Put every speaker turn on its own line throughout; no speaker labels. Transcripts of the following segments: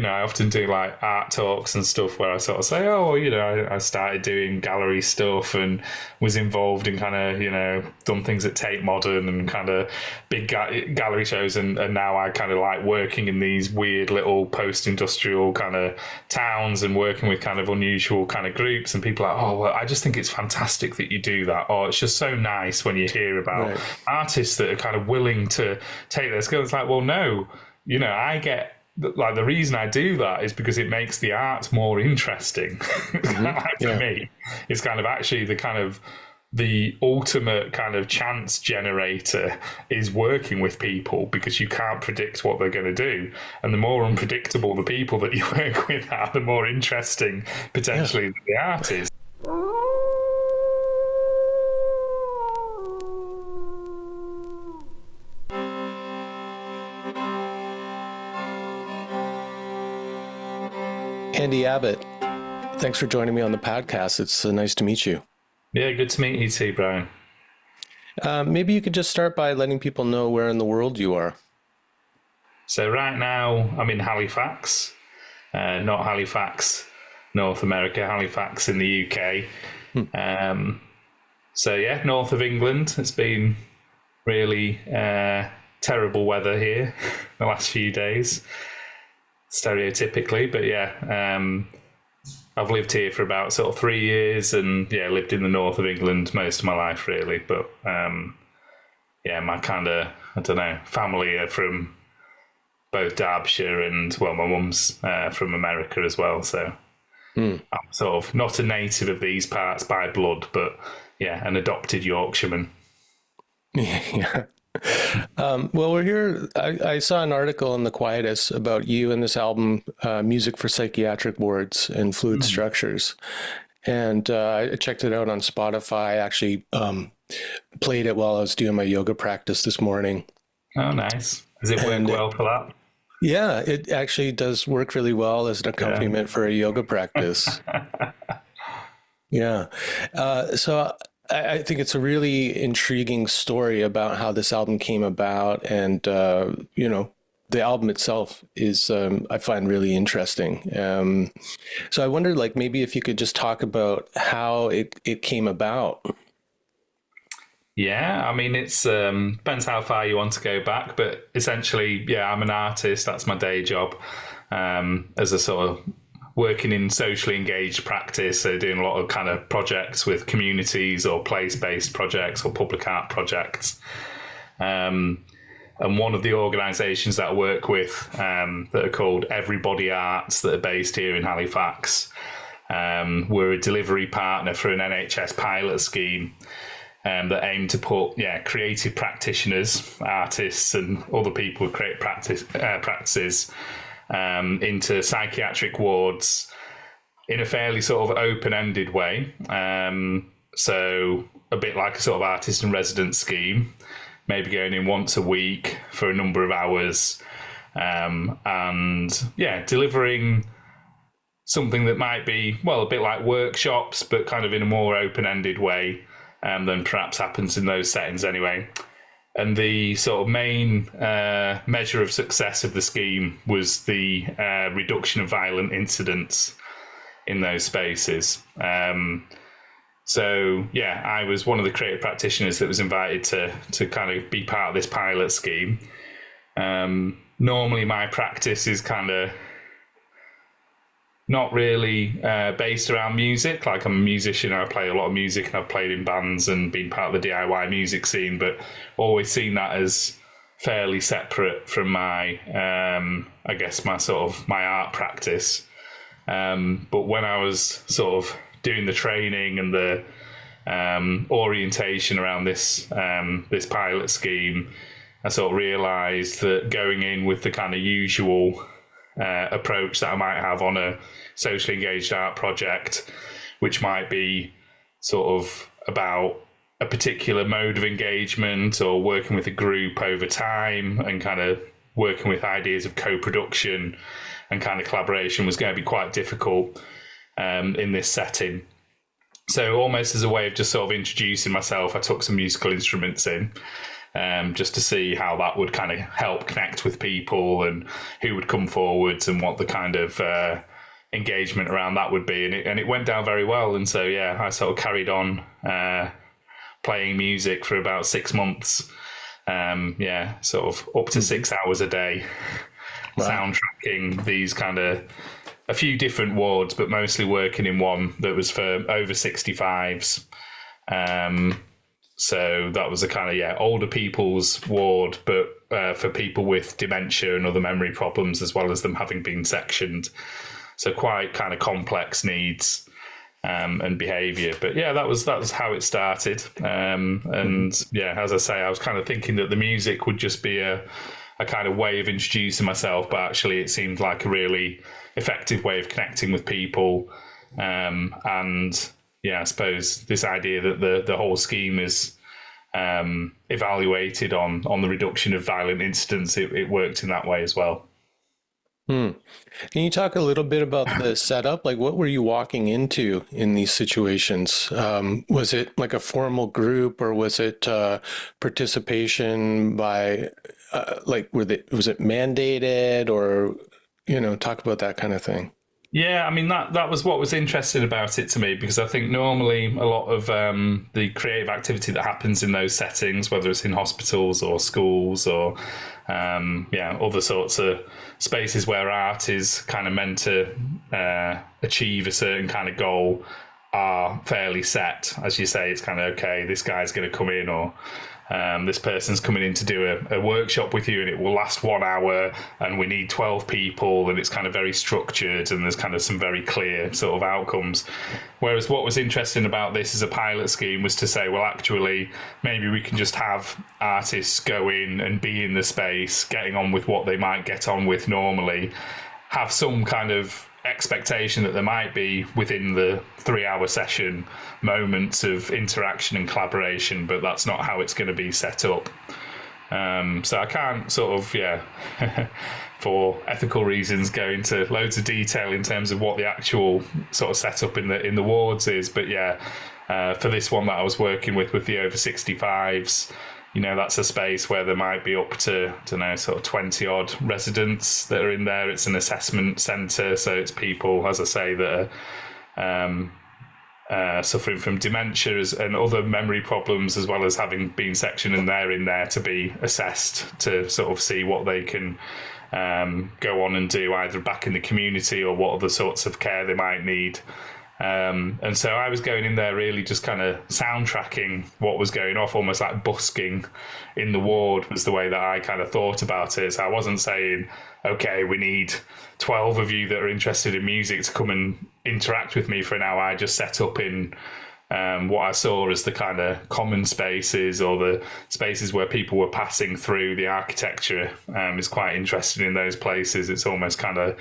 I often do like art talks and stuff where I sort of say, oh, I started doing gallery stuff and was involved in kind of, done things at Tate Modern and kind of big gallery shows. And now I kind of like working in these weird little post-industrial kind of towns and working with kind of unusual kind of groups. And people are like, oh, well, I just think it's fantastic that you do that. Or it's just so nice when you hear about artists that are kind of willing to take their skills. It's like, well, no, I get, like, the reason I do that is because it makes the art more interesting. For me, it's kind of actually the ultimate kind of chance generator is working with people, because you can't predict what they're going to do. And the more unpredictable the people that you work with are, the more interesting potentially the art is.
Andy Abbott, thanks for joining me on the podcast. It's nice to meet you.
Yeah, good to meet you too, Brian.
Maybe you could just start by letting people know where in the world you are.
So right now I'm in Halifax, not Halifax, North America, Halifax in the UK. So yeah, north of England. It's been really terrible weather here the last few days, stereotypically, but I've lived here for about sort of 3 years, and lived in the north of England most of my life, really. But my kind of, I don't know, family are from both Derbyshire and, well, my mum's from America as well. So I'm sort of not a native of these parts by blood, but an adopted Yorkshireman.
Yeah. Well, we're here. I saw an article in The Quietus about you and this album, Music for Psychiatric Wards and Fluid Structures. And I checked it out on Spotify. I actually played it while I was doing my yoga practice this morning.
Oh, nice. Does it work well for that?
Yeah, it actually does work really well as an accompaniment for a yoga practice. So I think it's a really intriguing story about how this album came about, and the album itself is I find really interesting. So I wondered, like, maybe if you could just talk about how it came about.
Yeah, I mean, it's depends how far you want to go back, but essentially, I'm an artist. That's my day job, as a sort of working in socially engaged practice, so doing a lot of kind of projects with communities or place-based projects or public art projects. And one of the organisations that I work with that are called Everybody Arts, that are based here in Halifax, we're a delivery partner for an NHS pilot scheme that aim to put creative practitioners, artists and other people who create practices into psychiatric wards in a fairly sort of open-ended way. So a bit like a sort of artist in residence scheme, maybe going in once a week for a number of hours, and delivering something that might be, well, a bit like workshops, but kind of in a more open-ended way than perhaps happens in those settings anyway. And the sort of main measure of success of the scheme was the reduction of violent incidents in those spaces. I was one of the creative practitioners that was invited to kind of be part of this pilot scheme. Normally my practice is kind of not really based around music. Like, I'm a musician, I play a lot of music, and I've played in bands and been part of the DIY music scene, but always seen that as fairly separate from my, my art practice. But when I was sort of doing the training and the orientation around this pilot scheme, I sort of realised that going in with the kind of usual approach that I might have on a socially engaged art project, which might be sort of about a particular mode of engagement or working with a group over time and kind of working with ideas of co-production and kind of collaboration, was going to be quite difficult in this setting. So almost as a way of just sort of introducing myself, I took some musical instruments in. just to see how that would kind of help connect with people and who would come forwards and what the kind of engagement around that would be. And it went down very well. And so, yeah, I sort of carried on playing music for about 6 months. Sort of up to 6 hours a day, soundtracking these kind of a few different wards, but mostly working in one that was for over 65s. So that was a kind of, older people's ward, but for people with dementia and other memory problems, as well as them having been sectioned. So quite kind of complex needs and behaviour. But yeah, that was how it started. As I say, I was kind of thinking that the music would just be a kind of way of introducing myself, but actually it seemed like a really effective way of connecting with people. I suppose this idea that the whole scheme is evaluated on the reduction of violent incidents, it worked in that way as well.
Can you talk a little bit about the setup? Like, what were you walking into in these situations? Was it like a formal group, or was it participation by, was it mandated, or, talk about that kind of thing?
Yeah, I mean, that was what was interesting about it to me, because I think normally a lot of the creative activity that happens in those settings, whether it's in hospitals or schools or other sorts of spaces where art is kind of meant to achieve a certain kind of goal, are fairly set. As you say, it's kind of, okay, this guy's going to come in, or this person's coming in to do a workshop with you, and it will last 1 hour, and we need 12 people, and it's kind of very structured, and there's kind of some very clear sort of outcomes. Whereas what was interesting about this as a pilot scheme was to say, well, actually, maybe we can just have artists go in and be in the space, getting on with what they might get on with normally, have some kind of expectation that there might be within the 3-hour session moments of interaction and collaboration, but that's not how it's going to be set up. So I can't sort of, for ethical reasons, go into loads of detail in terms of what the actual sort of setup in the wards is. But for this one that I was working with the over 65s, that's a space where there might be up to, sort of 20 odd residents that are in there. It's an assessment centre, so it's people, as I say, that are suffering from dementia and other memory problems, as well as having been sectioned, and they're in there to be assessed to sort of see what they can go on and do either back in the community or what other sorts of care they might need. And so I was going in there really just kind of soundtracking what was going off, almost like busking in the ward was the way that I kind of thought about it. So I wasn't saying, okay, we need 12 of you that are interested in music to come and interact with me for an hour. I just set up in what I saw as the kind of common spaces, or the spaces where people were passing through. The architecture is quite interesting in those places. It's almost kind of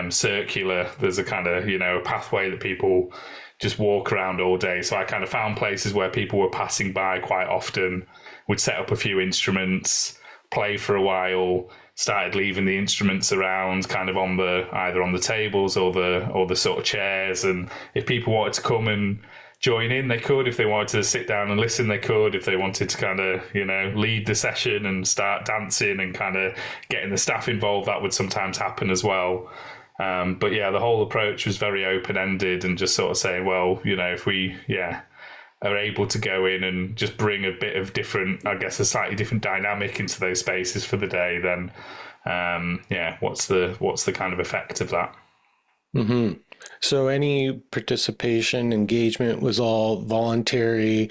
circular. There's a kind of, a pathway that people just walk around all day. So I kind of found places where people were passing by quite often, would set up a few instruments, play for a while, started leaving the instruments around kind of on either on the tables or the sort of chairs. And if people wanted to come and join in, they could. If they wanted to sit down and listen, they could. If they wanted to kind of, lead the session and start dancing and kind of getting the staff involved, that would sometimes happen as well. But yeah, the whole approach was very open-ended, and just sort of saying, well, if we, are able to go in and just bring a bit of different, I guess, a slightly different dynamic into those spaces for the day, then, what's the kind of effect of that?
Mm-hmm. So any participation, engagement was all voluntary,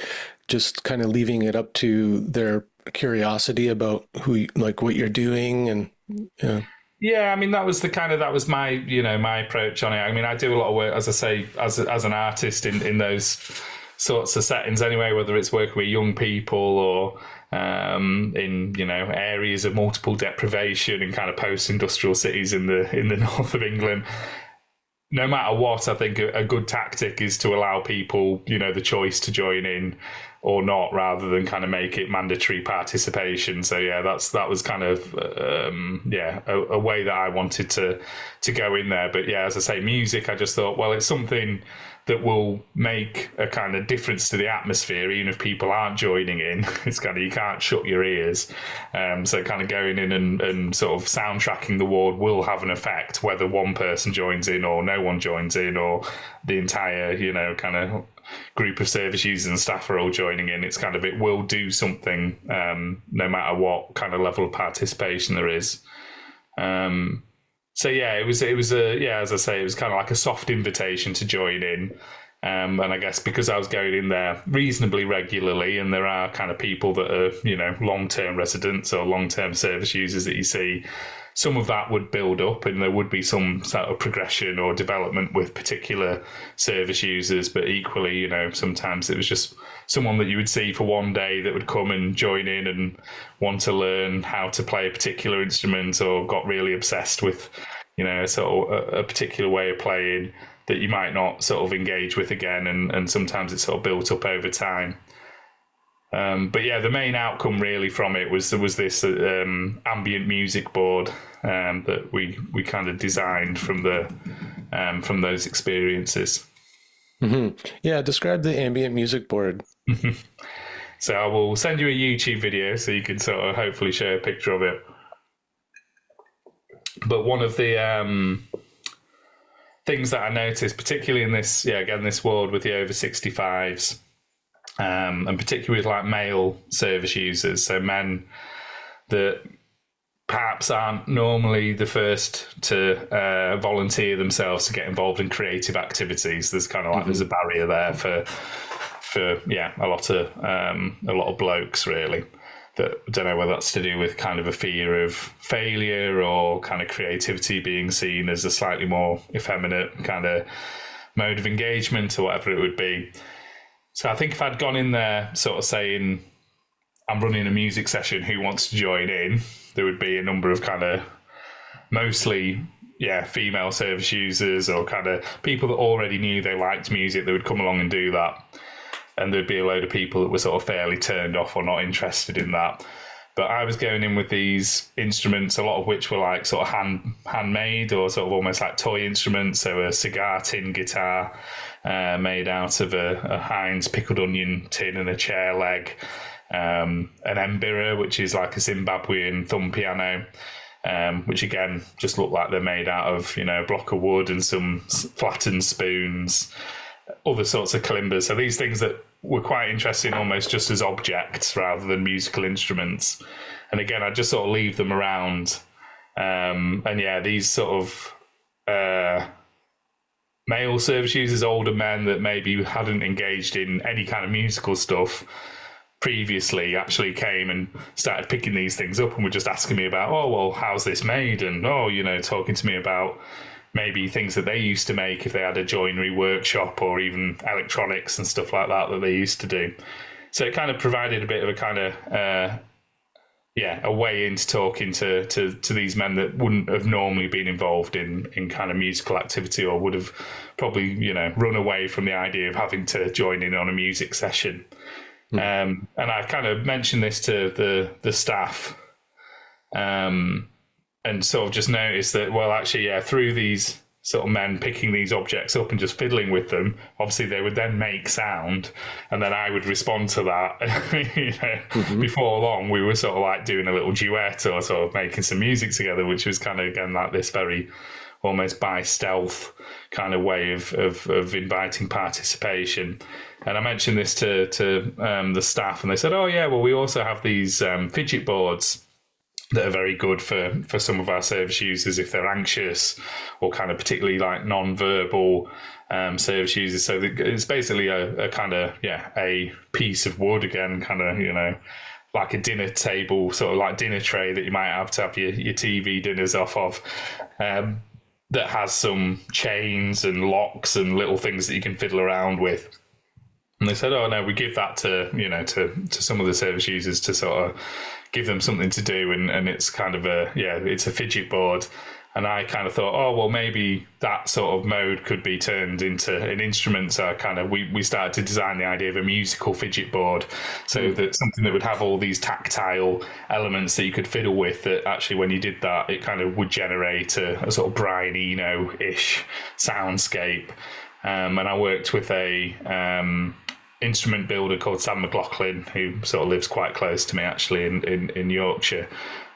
just kind of leaving it up to their curiosity about what you're doing, and
Yeah, I mean, that was my, my approach on it. I mean, I do a lot of work, as I say, as an artist in those sorts of settings anyway, whether it's working with young people or in, areas of multiple deprivation in kind of post-industrial cities in the north of England. No matter what, I think a good tactic is to allow people, the choice to join in or not, rather than kind of make it mandatory participation. So yeah, that was kind of a way that I wanted to go in there. But yeah, as I say, music, I just thought, well, it's something that will make a kind of difference to the atmosphere, even if people aren't joining in. It's kind of, you can't shut your ears. So kind of going in and sort of soundtracking the ward will have an effect, whether one person joins in or no one joins in, or the entire, kind of group of service users and staff are all joining in. It's kind of, it will do something, no matter what kind of level of participation there is. So yeah, it was as I say, it was kind of like a soft invitation to join in. And I guess because I was going in there reasonably regularly, and there are kind of people that are, long-term residents or long-term service users that you see, some of that would build up and there would be some sort of progression or development with particular service users. But equally, sometimes it was just someone that you would see for one day that would come and join in and want to learn how to play a particular instrument, or got really obsessed with, sort of a particular way of playing that you might not sort of engage with again. And sometimes it's sort of built up over time. But yeah, the main outcome really from it was there was this ambient music board that we kind of designed from those experiences.
Mm-hmm. Yeah, describe the ambient music board.
So I will send you a YouTube video so you can sort of hopefully share a picture of it. But one of the things that I noticed, particularly in this ward with the over 65s, and particularly with like male service users, so men that perhaps aren't normally the first to volunteer themselves to get involved in creative activities. There's kind of like there's a barrier there for a lot of blokes really, that don't know whether that's to do with kind of a fear of failure or kind of creativity being seen as a slightly more effeminate kind of mode of engagement or whatever it would be. So I think if I'd gone in there sort of saying, I'm running a music session, who wants to join in? There would be a number of kind of mostly, female service users or kind of people that already knew they liked music that would come along and do that. And there'd be a load of people that were sort of fairly turned off or not interested in that. But I was going in with these instruments, a lot of which were like sort of handmade or sort of almost like toy instruments. So a cigar tin guitar made out of a Heinz pickled onion tin and a chair leg, an mbira, which is like a Zimbabwean thumb piano, which again just look like they're made out of a block of wood and some flattened spoons, other sorts of kalimbas. So these things that were quite interesting almost just as objects rather than musical instruments. And again, I just sort of leave them around. These sort of male service users, older men that maybe hadn't engaged in any kind of musical stuff previously, actually came and started picking these things up and were just asking me about, oh, well, how's this made? And, talking to me about maybe things that they used to make if they had a joinery workshop or even electronics and stuff like that they used to do. So it kind of provided a bit of a kind of, a way into talking to these men that wouldn't have normally been involved in kind of musical activity, or would have probably, run away from the idea of having to join in on a music session. And I kind of mentioned this to the staff, and sort of just noticed that, well, actually, through these sort of men picking these objects up and just fiddling with them, obviously they would then make sound, and then I would respond to that. Before long, we were sort of like doing a little duet or sort of making some music together, which was kind of, again, like this very almost by stealth kind of way of inviting participation. And I mentioned this to the staff, and they said, oh, yeah, well, we also have these fidget boards that are very good for some of our service users if they're anxious or kind of particularly like non-verbal service users. So it's basically a kind of, a piece of wood, again, kind of, like a dinner table, sort of like dinner tray that you might have to have your TV dinners off of, that has some chains and locks and little things that you can fiddle around with. And they said, oh, no, we give that to some of the service users to sort of give them something to do. And it's kind of it's a fidget board. And I kind of thought, oh, well, maybe that sort of mode could be turned into an instrument. So we started to design the idea of a musical fidget board. So that something that would have all these tactile elements that you could fiddle with, that actually when you did that, it kind of would generate a sort of Brian Eno-ish soundscape. And I worked with a instrument builder called Sam McLaughlin, who sort of lives quite close to me actually in Yorkshire.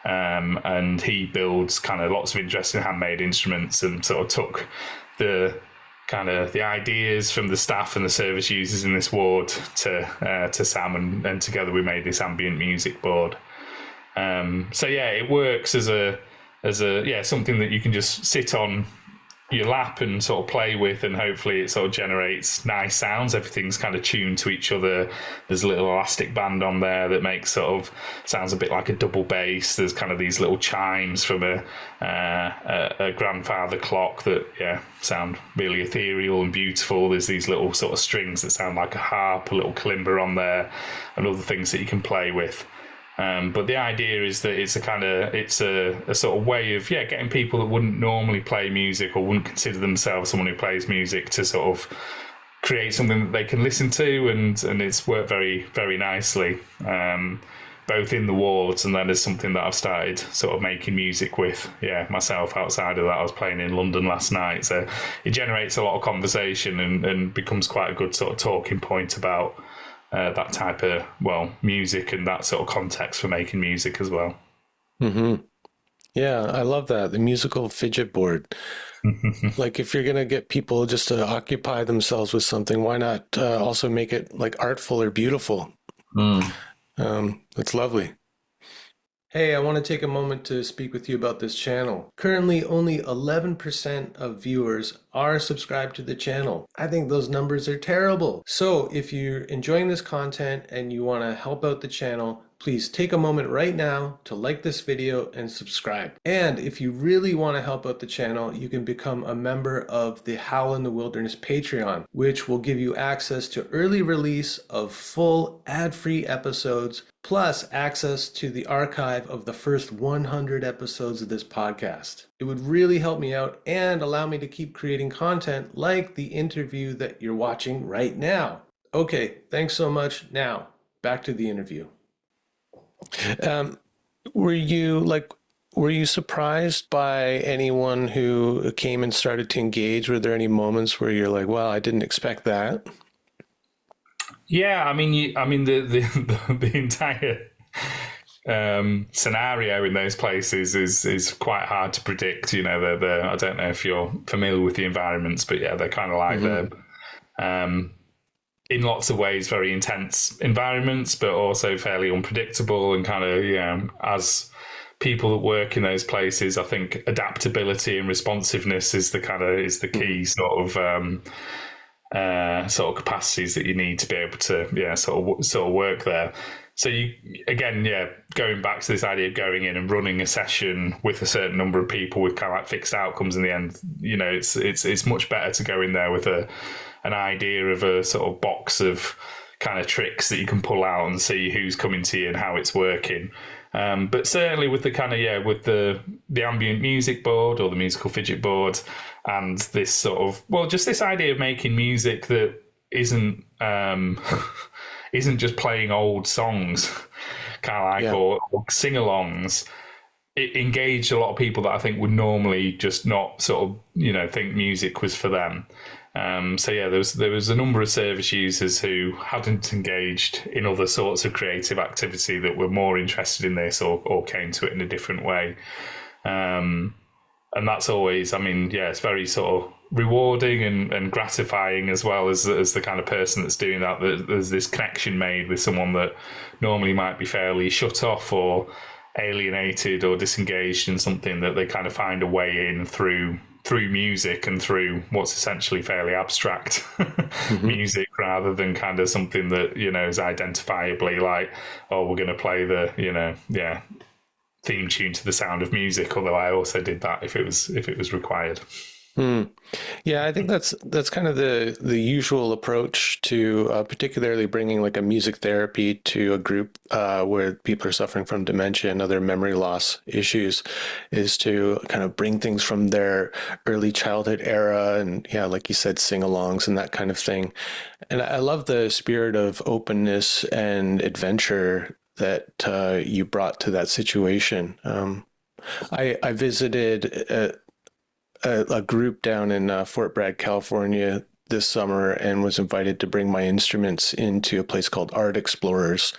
And he builds kind of lots of interesting handmade instruments, and sort of took the ideas from the staff and the service users in this ward to Sam, and together we made this ambient music board. So yeah, it works as a something that you can just sit on your lap and sort of play with, and hopefully it sort of generates nice sounds. Everything's kind of tuned to each other. There's a little elastic band on there that makes sort of sounds a bit like a double bass. There's kind of these little chimes from a grandfather clock that sound really ethereal and beautiful. There's these little sort of strings that sound like a harp, a little kalimba on there, and other things that you can play with. But the idea is that it's a sort of way of getting people that wouldn't normally play music or wouldn't consider themselves someone who plays music to sort of create something that they can listen to, and it's worked very, very nicely, both in the wards and then as something that I've started sort of making music with myself outside of that. I was playing in London last night, so it generates a lot of conversation and becomes quite a good sort of talking point about that type of music and that sort of context for making music as well.
Mm-hmm. Yeah, I love that, the musical fidget board. Like, if you're gonna get people just to occupy themselves with something, why not also make it like artful or beautiful? It's lovely. Hey, I want to take a moment to speak with you about this channel. Currently, only 11% of viewers are subscribed to the channel. I think those numbers are terrible. So if you're enjoying this content and you want to help out the channel, please take a moment right now to like this video and subscribe. And if you really want to help out the channel, you can become a member of the Howl in the Wilderness Patreon, which will give you access to early release of full ad-free episodes, plus access to the archive of the first 100 episodes of this podcast. It would really help me out and allow me to keep creating content like the interview that you're watching right now. Okay, thanks so much. Now, back to the interview. Were you surprised by anyone who came and started to engage? Were there any moments where you're like, well, I didn't expect that?
Yeah, I mean, the entire scenario in those places is quite hard to predict. I don't know if you're familiar with the environments, but they're kind of like the in lots of ways very intense environments, but also fairly unpredictable, and kind of as people that work in those places, I think adaptability and responsiveness is the key sort of capacities that you need to be able to sort of work there. So going back to this idea of going in and running a session with a certain number of people with kind of like fixed outcomes in the end, it's much better to go in there with an idea of a sort of box of kind of tricks that you can pull out and see who's coming to you and how it's working. But certainly with the kind of with the ambient music board or the musical fidget board, and this sort of just this idea of making music that isn't just playing old songs, kind of like or sing-alongs. It engaged a lot of people that I think would normally just not sort of think music was for them. There was a number of service users who hadn't engaged in other sorts of creative activity that were more interested in this or came to it in a different way. And that's always, it's very sort of rewarding and gratifying, as well as the kind of person that's doing that. There's this connection made with someone that normally might be fairly shut off or alienated or disengaged in something, that they kind of find a way in through music and through what's essentially fairly abstract music, rather than kind of something that is identifiably like, oh, we're going to play the theme tune to The Sound of Music, although I also did that if it was required.
Hmm. Yeah, I think that's kind of the usual approach to particularly bringing like a music therapy to a group where people are suffering from dementia and other memory loss issues, is to kind of bring things from their early childhood era and yeah, like you said, sing-alongs and that kind of thing. And I love the spirit of openness and adventure that you brought to that situation. I visited a group down in Fort Bragg, California this summer and was invited to bring my instruments into a place called Art Explorers,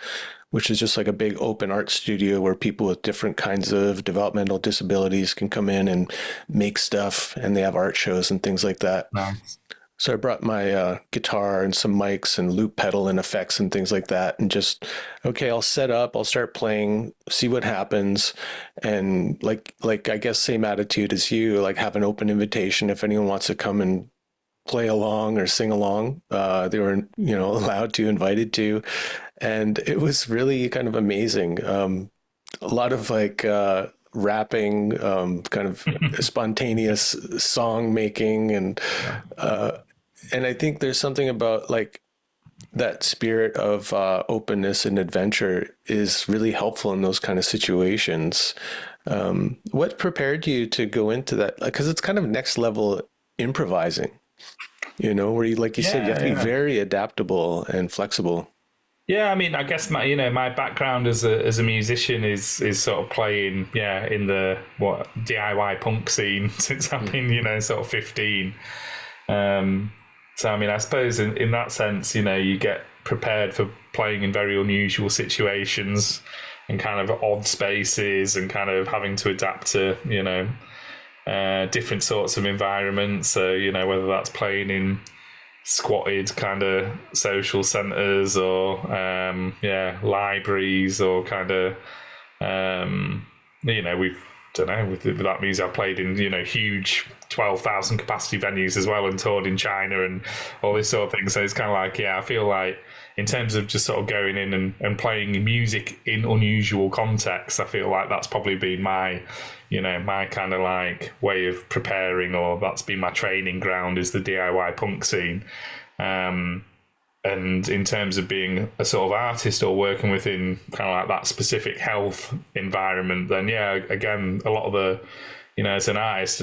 which is just like a big open art studio where people with different kinds of developmental disabilities can come in and make stuff, and they have art shows and things like that.
Nice.
So I brought my guitar and some mics and loop pedal and effects and things like that, and just okay, I'll set up, I'll start playing, see what happens, and like I guess same attitude as you, like have an open invitation if anyone wants to come and play along or sing along. They were allowed to, invited to, and it was really kind of amazing. A lot of like. Rapping, kind of spontaneous song making, and I think there's something about like that spirit of openness and adventure is really helpful in those kind of situations. What prepared you to go into that? Because it's kind of next level improvising, where you, like you said, you have to be very adaptable and flexible.
Yeah, I mean, I guess my background as a musician is sort of playing in the DIY punk scene since I've been sort of 15. So I mean, I suppose in that sense, you get prepared for playing in very unusual situations and kind of odd spaces and kind of having to adapt to different sorts of environments. So whether that's playing in squatted kind of social centres or libraries or kind of we've don't know with that music I played in huge 12,000 capacity venues as well and toured in China and all this sort of thing. So it's kind of like I feel like in terms of just sort of going in and playing music in unusual contexts, I feel like that's probably been my my kind of like way of preparing, or that's been my training ground, is the DIY punk scene. And in terms of being a sort of artist or working within kind of like that specific health environment, then again, a lot of the, as an artist,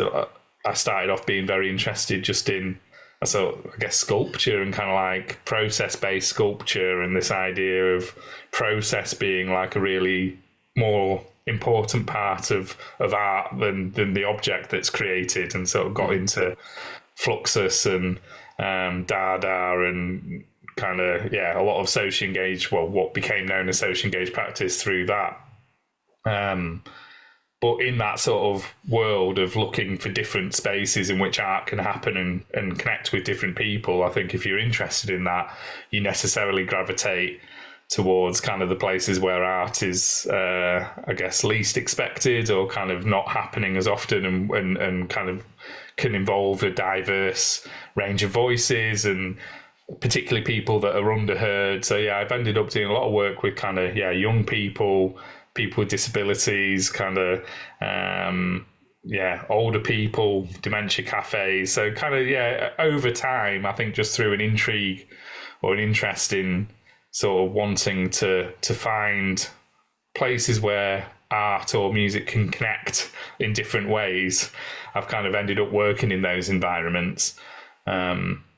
I started off being very interested just in, I guess, sculpture and kind of like process-based sculpture, and this idea of process being like a really more important part of art than the object that's created, and sort of got into Fluxus and Dada and kind of a lot of social engaged, what became known as social engaged practice through that. But in that sort of world of looking for different spaces in which art can happen and connect with different people, I think if you're interested in that, you necessarily gravitate towards kind of the places where art is, I guess, least expected or kind of not happening as often, and kind of can involve a diverse range of voices and particularly people that are underheard. So I've ended up doing a lot of work with kind of young people with disabilities, kind of older people, dementia cafes. So kind of over time, I think just through an intrigue or an interest in sort of wanting to find places where art or music can connect in different ways, I've kind of ended up working in those environments.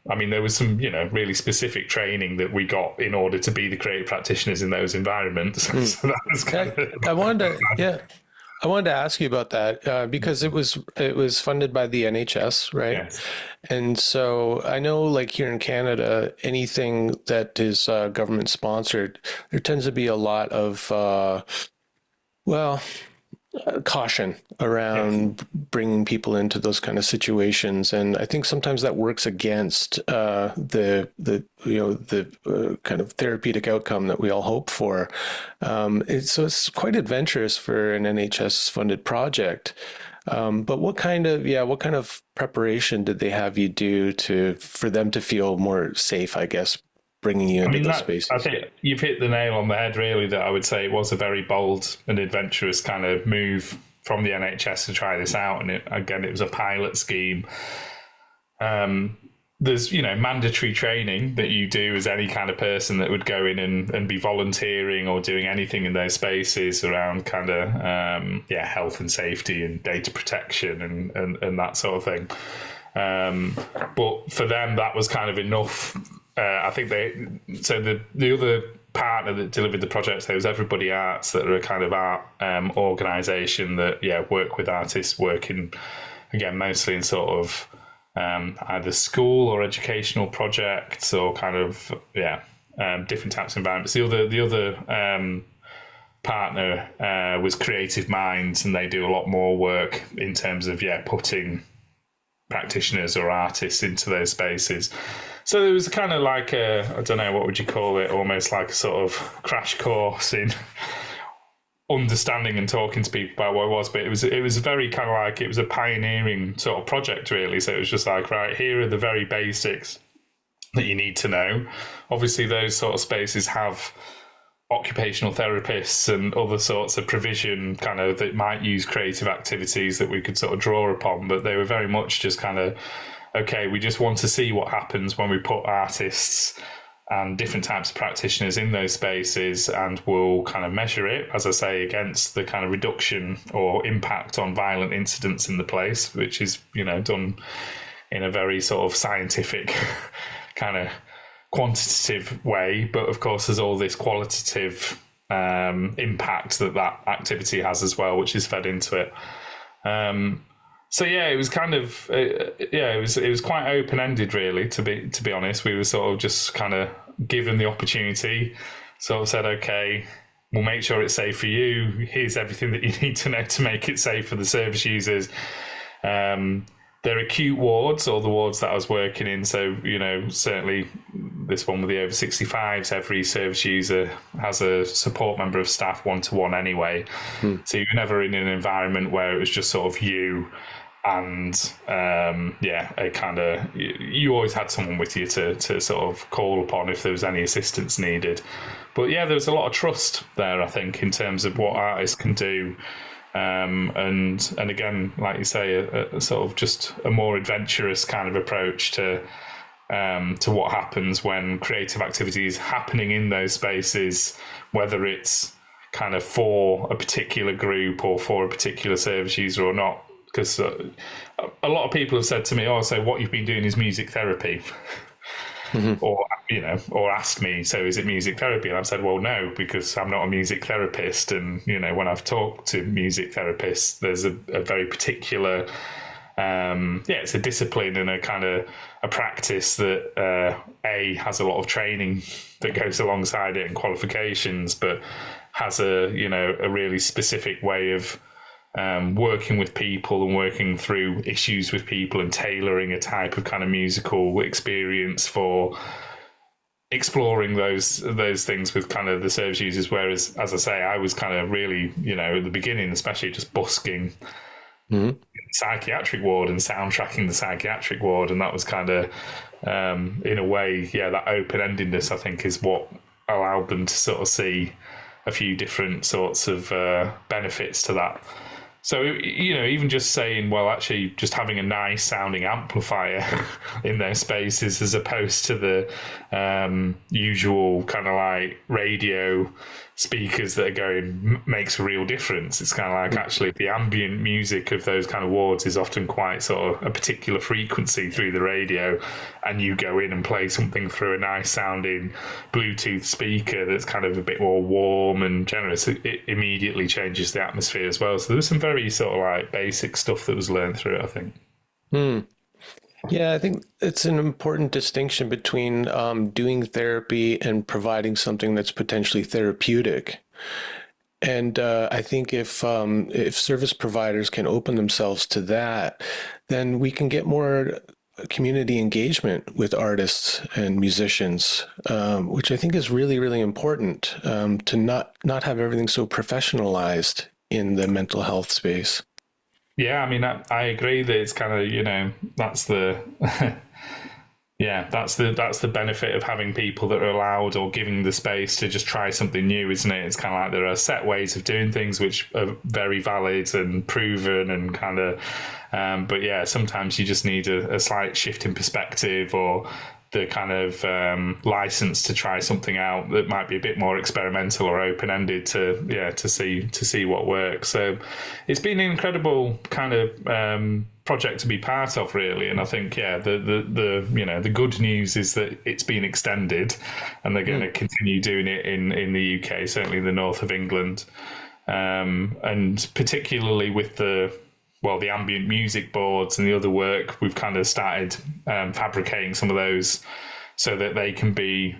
I mean, there was some, really specific training that we got in order to be the creative practitioners in those environments. So that was kind of...
I wanted to ask you about that because it was funded by the NHS, right?
Yes.
And so I know, like here in Canada, anything that is government sponsored, there tends to be a lot of caution around bringing people into those kind of situations, and I think sometimes that works against the kind of therapeutic outcome that we all hope for. It's quite adventurous for an NHS funded project. But what kind of preparation did they have you do for them to feel more safe, I guess, bringing you into those spaces?
I think you've hit the nail on the head, really, that I would say it was a very bold and adventurous kind of move from the NHS to try this out, and it was a pilot scheme. There's, mandatory training that you do as any kind of person that would go in and be volunteering or doing anything in those spaces around kind of, health and safety and data protection and that sort of thing. But for them, that was kind of enough. I think the other partner that delivered the project, there was Everybody Arts, that are a kind of art organisation that, work with artists working, again, mostly in sort of, either school or educational projects or kind of different types of environments. The other partner was Creative Minds, and they do a lot more work in terms of putting practitioners or artists into those spaces. So it was kind of like I don't know, what would you call it, almost like a sort of crash course in understanding and talking to people about what it was, but it was very kind of like, it was a pioneering sort of project, really. So it was just like, right, here are the very basics that you need to know. Obviously those sort of spaces have occupational therapists and other sorts of provision kind of that might use creative activities that we could sort of draw upon, but they were very much just kind of, okay, we just want to see what happens when we put artists and different types of practitioners in those spaces, and we'll kind of measure it, as I say, against the kind of reduction or impact on violent incidents in the place, which is, done in a very sort of scientific kind of quantitative way. But of course, there's all this qualitative impact that activity has as well, which is fed into it. So it was kind of it was quite open ended, really. To be honest, we were sort of just kind of given the opportunity, sort of said, okay, we'll make sure it's safe for you. Here's everything that you need to know to make it safe for the service users. They're acute wards, or the wards that I was working in. So certainly this one with the over 65s, every service user has a support member of staff 1-to-1 anyway. So you're never in an environment where it was just sort of you. And a kind of, you always had someone with you to sort of call upon if there was any assistance needed. But there was a lot of trust there, I think, in terms of what artists can do, and again, like you say, a sort of just a more adventurous kind of approach to what happens when creative activity is happening in those spaces, whether it's kind of for a particular group or for a particular service user or not. Because a lot of people have said to me, so what you've been doing is music therapy. Or asked me, so is it music therapy? And I've said, well, no, because I'm not a music therapist. And, when I've talked to music therapists, there's a very particular, it's a discipline and a kind of a practice that, has a lot of training that goes alongside it and qualifications, but has a really specific way of working with people and working through issues with people and tailoring a type of kind of musical experience for exploring those things with kind of the service users. Whereas, as I say, I was kind of really, at the beginning, especially just busking the psychiatric ward and soundtracking the psychiatric ward. And that was kind of, in a way, that open-endedness, I think, is what allowed them to sort of see a few different sorts of benefits to that. So, even just saying, well, actually just having a nice sounding amplifier in those spaces as opposed to the usual kind of like radio speakers that are going makes a real difference. It's kind of like actually the ambient music of those kind of wards is often quite sort of a particular frequency through the radio, and you go in and play something through a nice sounding Bluetooth speaker that's kind of a bit more warm and generous. It immediately changes the atmosphere as well. So there was some very sort of like basic stuff that was learned through it, I think.
Yeah, I think it's an important distinction between doing therapy and providing something that's potentially therapeutic. And I think if service providers can open themselves to that, then we can get more community engagement with artists and musicians, which I think is really, really important, to not have everything so professionalized in the mental health space.
Yeah, I mean, I agree that it's kind of, that's the Yeah, that's the benefit of having people that are allowed or giving the space to just try something new, isn't it? It's kind of like there are set ways of doing things which are very valid and proven and kind of, but yeah, sometimes you just need a slight shift in perspective or the kind of license to try something out that might be a bit more experimental or open-ended to see what works. So it's been an incredible kind of project to be part of, really. And I think the good news is that it's been extended and they're going to continue doing it in the UK, certainly in the north of England, and particularly with the ambient music boards and the other work, we've kind of started fabricating some of those so that they can be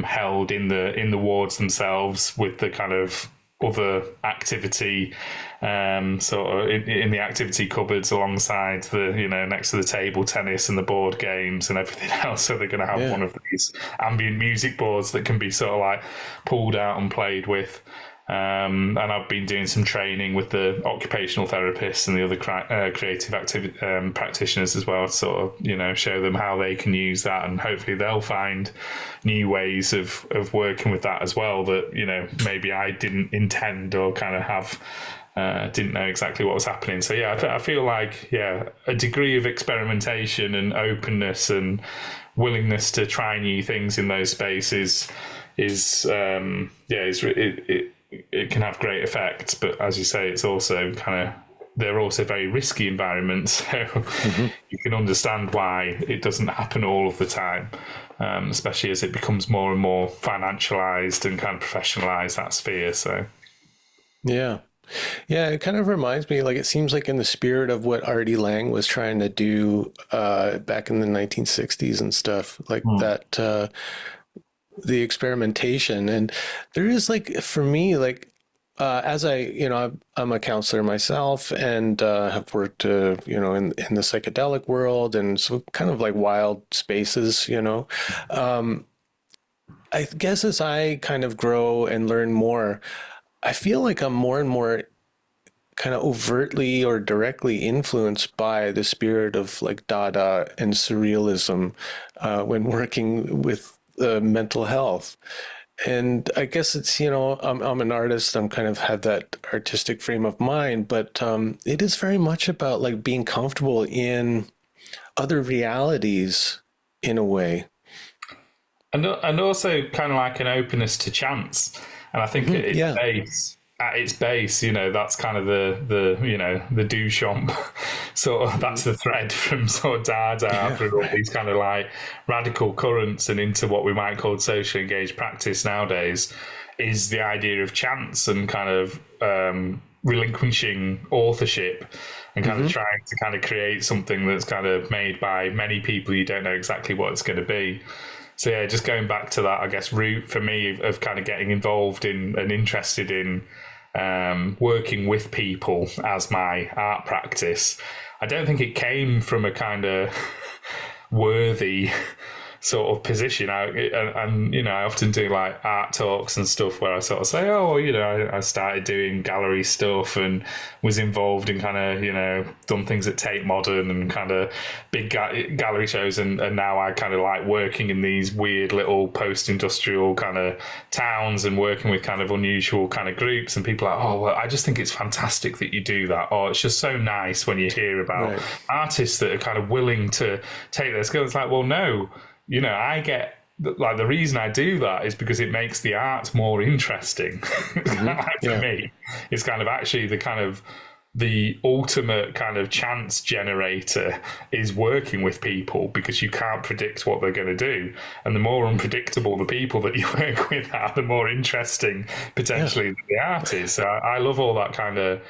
held in the wards themselves with the kind of other activity sort of in the activity cupboards alongside next to the table tennis and the board games and everything else. So they're going to have one of these ambient music boards that can be sort of like pulled out and played with. And I've been doing some training with the occupational therapists and the other creative activity practitioners as well, to sort of show them how they can use that, and hopefully they'll find new ways of working with that as well that maybe I didn't intend or kind of have didn't know exactly what was happening. So yeah, I feel like a degree of experimentation and openness and willingness to try new things in those spaces it can have great effects, but as you say, it's also they're also very risky environments, so you can understand why it doesn't happen all of the time, especially as it becomes more and more financialized and kind of professionalized, that sphere. So yeah,
it kind of reminds me, like, it seems like in the spirit of what Artie Lang was trying to do back in the 1960s and stuff like that, the experimentation. And there is, like, for me, like, as I'm a counselor myself and have worked, in the psychedelic world, and so kind of like wild spaces, I guess as I kind of grow and learn more, I feel like I'm more and more kind of overtly or directly influenced by the spirit of like Dada and surrealism when working with mental health. And I guess it's, I'm an artist. I'm kind of have that artistic frame of mind, but it is very much about like being comfortable in other realities in a way.
And also kind of like an openness to chance. And I think at its base, that's kind of the Duchamp sort of, that's the thread from sort of Dada through all these kind of like radical currents and into what we might call socially engaged practice nowadays, is the idea of chance and kind of relinquishing authorship and kind of trying to kind of create something that's kind of made by many people. You don't know exactly what it's going to be. So yeah, just going back to that, I guess, route for me of kind of getting involved in and interested in working with people as my art practice. I don't think it came from a kind of worthy sort of position. I often do like art talks and stuff where I sort of say, I started doing gallery stuff and was involved in kind of, done things at Tate Modern and kind of big gallery shows. And now I kind of like working in these weird little post-industrial kind of towns and working with kind of unusual kind of groups. And people are like, well, I just think it's fantastic that you do that. Or it's just so nice when you hear about artists that are kind of willing to take their skills. It's like, well, no. I get, like, the reason I do that is because it makes the art more interesting. For me, it's kind of actually the ultimate kind of chance generator is working with people, because you can't predict what they're going to do. And the more unpredictable the people that you work with are, the more interesting potentially the art is. So I love all that kind of,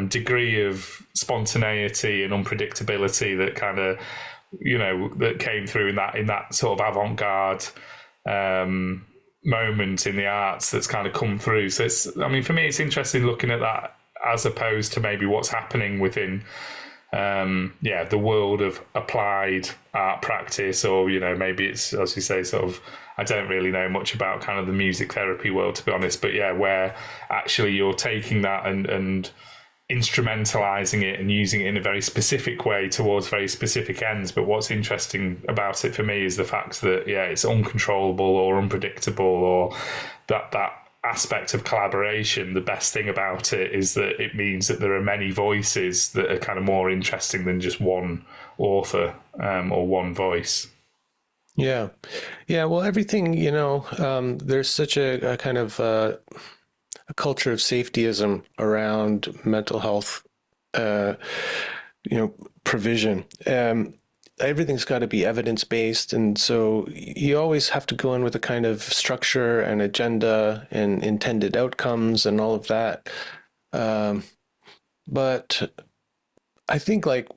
degree of spontaneity and unpredictability that kind of, that came through in that sort of avant-garde moment in the arts that's kind of come through. So for me, it's interesting looking at that as opposed to maybe what's happening within the world of applied art practice, or maybe it's, as you say, sort of, I don't really know much about kind of the music therapy world, to be honest, but where actually you're taking that and instrumentalizing it and using it in a very specific way towards very specific ends. But what's interesting about it for me is the fact that, yeah, it's uncontrollable or unpredictable, or that aspect of collaboration. The best thing about it is that it means that there are many voices that are kind of more interesting than just one author or one voice.
Yeah. Yeah. Well, everything, there's such a kind of a culture of safetyism around mental health, provision. Everything's got to be evidence-based. And so you always have to go in with a kind of structure and agenda and intended outcomes and all of that. But I think like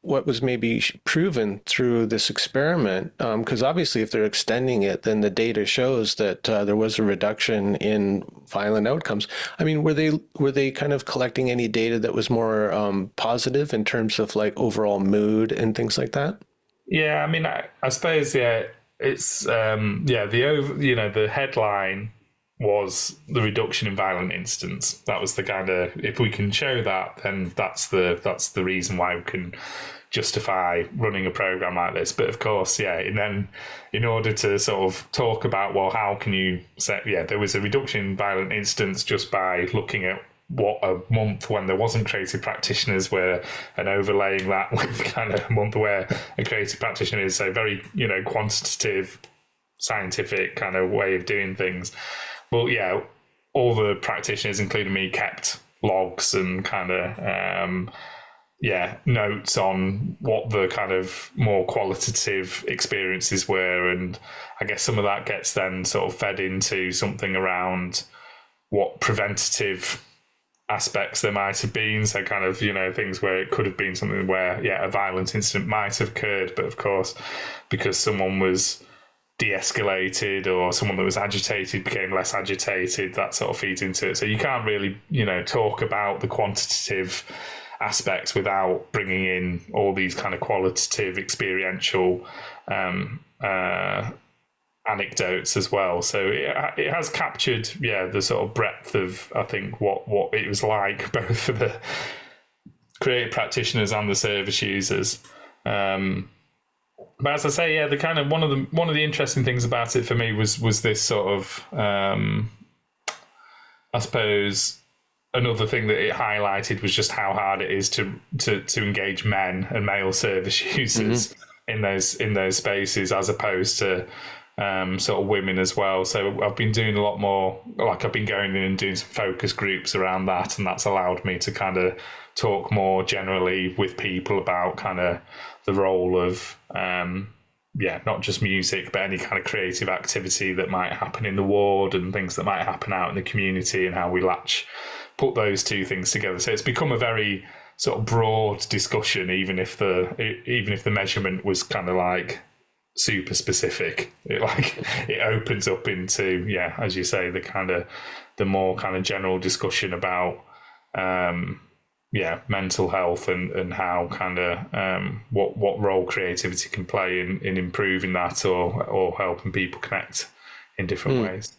what was maybe proven through this experiment, because obviously if they're extending it, then the data shows that there was a reduction in violent outcomes. I mean, were they kind of collecting any data that was more positive in terms of like overall mood and things like that?
Yeah, I mean, I suppose, yeah, it's the headline was the reduction in violent incidents. That was the kind of, if we can show that, then that's the reason why we can justify running a program like this. But of course, yeah, and then in order to sort of talk about, well, how can you say, yeah, there was a reduction in violent incidents just by looking at what a month when there wasn't creative practitioners were, and overlaying that with kind of a month where a creative practitioner is, so very, quantitative, scientific kind of way of doing things. Well, yeah, all the practitioners, including me, kept logs and kind of notes on what the kind of more qualitative experiences were. And I guess some of that gets then sort of fed into something around what preventative aspects there might have been. So kind of, things where it could have been something where, yeah, a violent incident might have occurred, but of course, because someone was de-escalated or someone that was agitated became less agitated, that sort of feeds into it. So you can't really, talk about the quantitative aspects without bringing in all these kind of qualitative, experiential anecdotes as well. So it has captured, yeah, the sort of breadth of, I think, what it was like both for the creative practitioners and the service users. But as I say, yeah, the kind of one of the interesting things about it for me was this sort of, I suppose, another thing that it highlighted was just how hard it is to engage men and male service users in those spaces, as opposed to sort of women as well. So I've been doing a lot more, like I've been going in and doing some focus groups around that, and that's allowed me to kind of talk more generally with people about kind of the role of not just music, but any kind of creative activity that might happen in the ward and things that might happen out in the community, and how we put those two things together. So it's become a very sort of broad discussion, even if the measurement was kind of like super specific. It opens up into, yeah, as you say, the more kind of general discussion about mental health and how kind of what role creativity can play in improving that or helping people connect in different ways.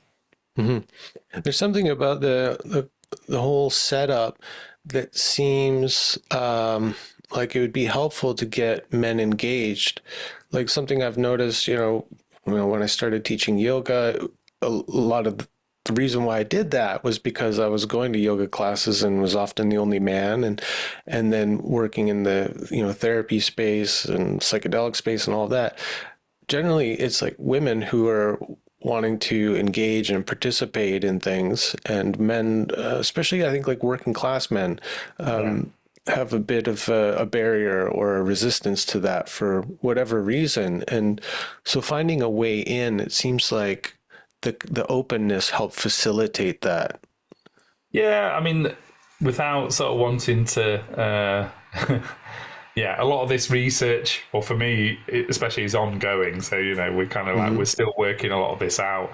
Mm-hmm. There's something about the whole setup that seems like it would be helpful to get men engaged. Like something I've noticed, when I started teaching yoga, a lot of the reason why I did that was because I was going to yoga classes and was often the only man, and then working in the therapy space and psychedelic space and all that. Generally, it's like women who are wanting to engage and participate in things, and men, especially I think like working class men, have a bit of a barrier or a resistance to that for whatever reason. And so finding a way in, it seems like the openness helped facilitate that. Yeah,
I mean, without sort of wanting to, a lot of this research, or for me especially, is ongoing. So, we're kind of like, we're still working a lot of this out.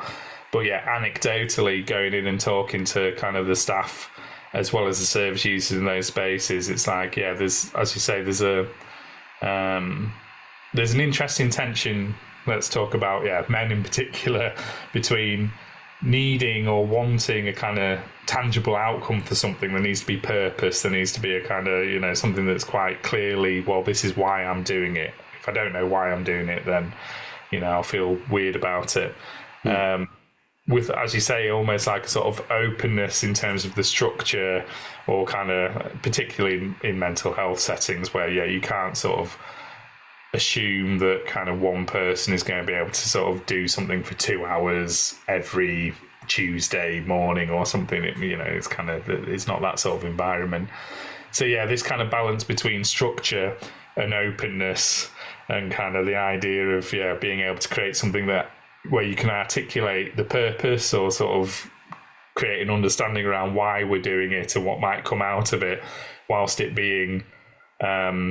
But yeah, anecdotally going in and talking to kind of the staff as well as the service users in those spaces, it's like, yeah, there's, as you say, there's an interesting tension. Let's talk about, men in particular, between needing or wanting a kind of tangible outcome for something. There needs to be purpose. There needs to be a kind of, you know, something that's quite clearly, well, this is why I'm doing it. If I don't know why I'm doing it, then, you know, I'll feel weird about it. With, as you say, almost like a sort of openness in terms of the structure, or kind of particularly in mental health settings where, yeah, you can't sort of assume that kind of one person is going to be able to sort of do something for 2 hours every Tuesday morning or something. You know, it's kind of, it's not that sort of environment. So yeah, this kind of balance between structure and openness, and kind of the idea of, yeah, being able to create something that where you can articulate the purpose, or sort of create an understanding around why we're doing it and what might come out of it, whilst it being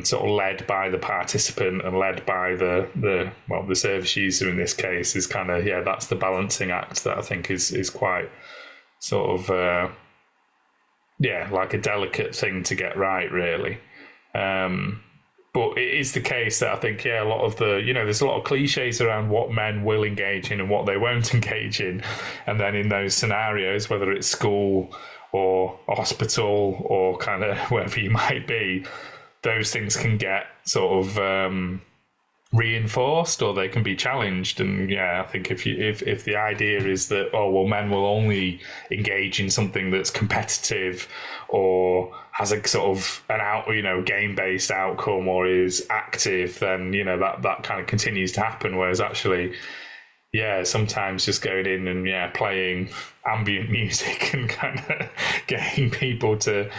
sort of led by the participant and led by the service user in this case, is kind of, yeah, that's the balancing act that I think is quite sort of like a delicate thing to get right, really. But it is the case that I think, yeah, a lot of the, you know, there's a lot of cliches around what men will engage in and what they won't engage in. And then in those scenarios, whether it's school or a hospital or kind of wherever you might be, those things can get sort of reinforced, or they can be challenged. And yeah, I think if the idea is that, oh well, men will only engage in something that's competitive or has a sort of an game-based outcome, or is active, then, you know, that kind of continues to happen. Whereas actually, yeah, sometimes just going in and, yeah, playing ambient music and kind of getting people to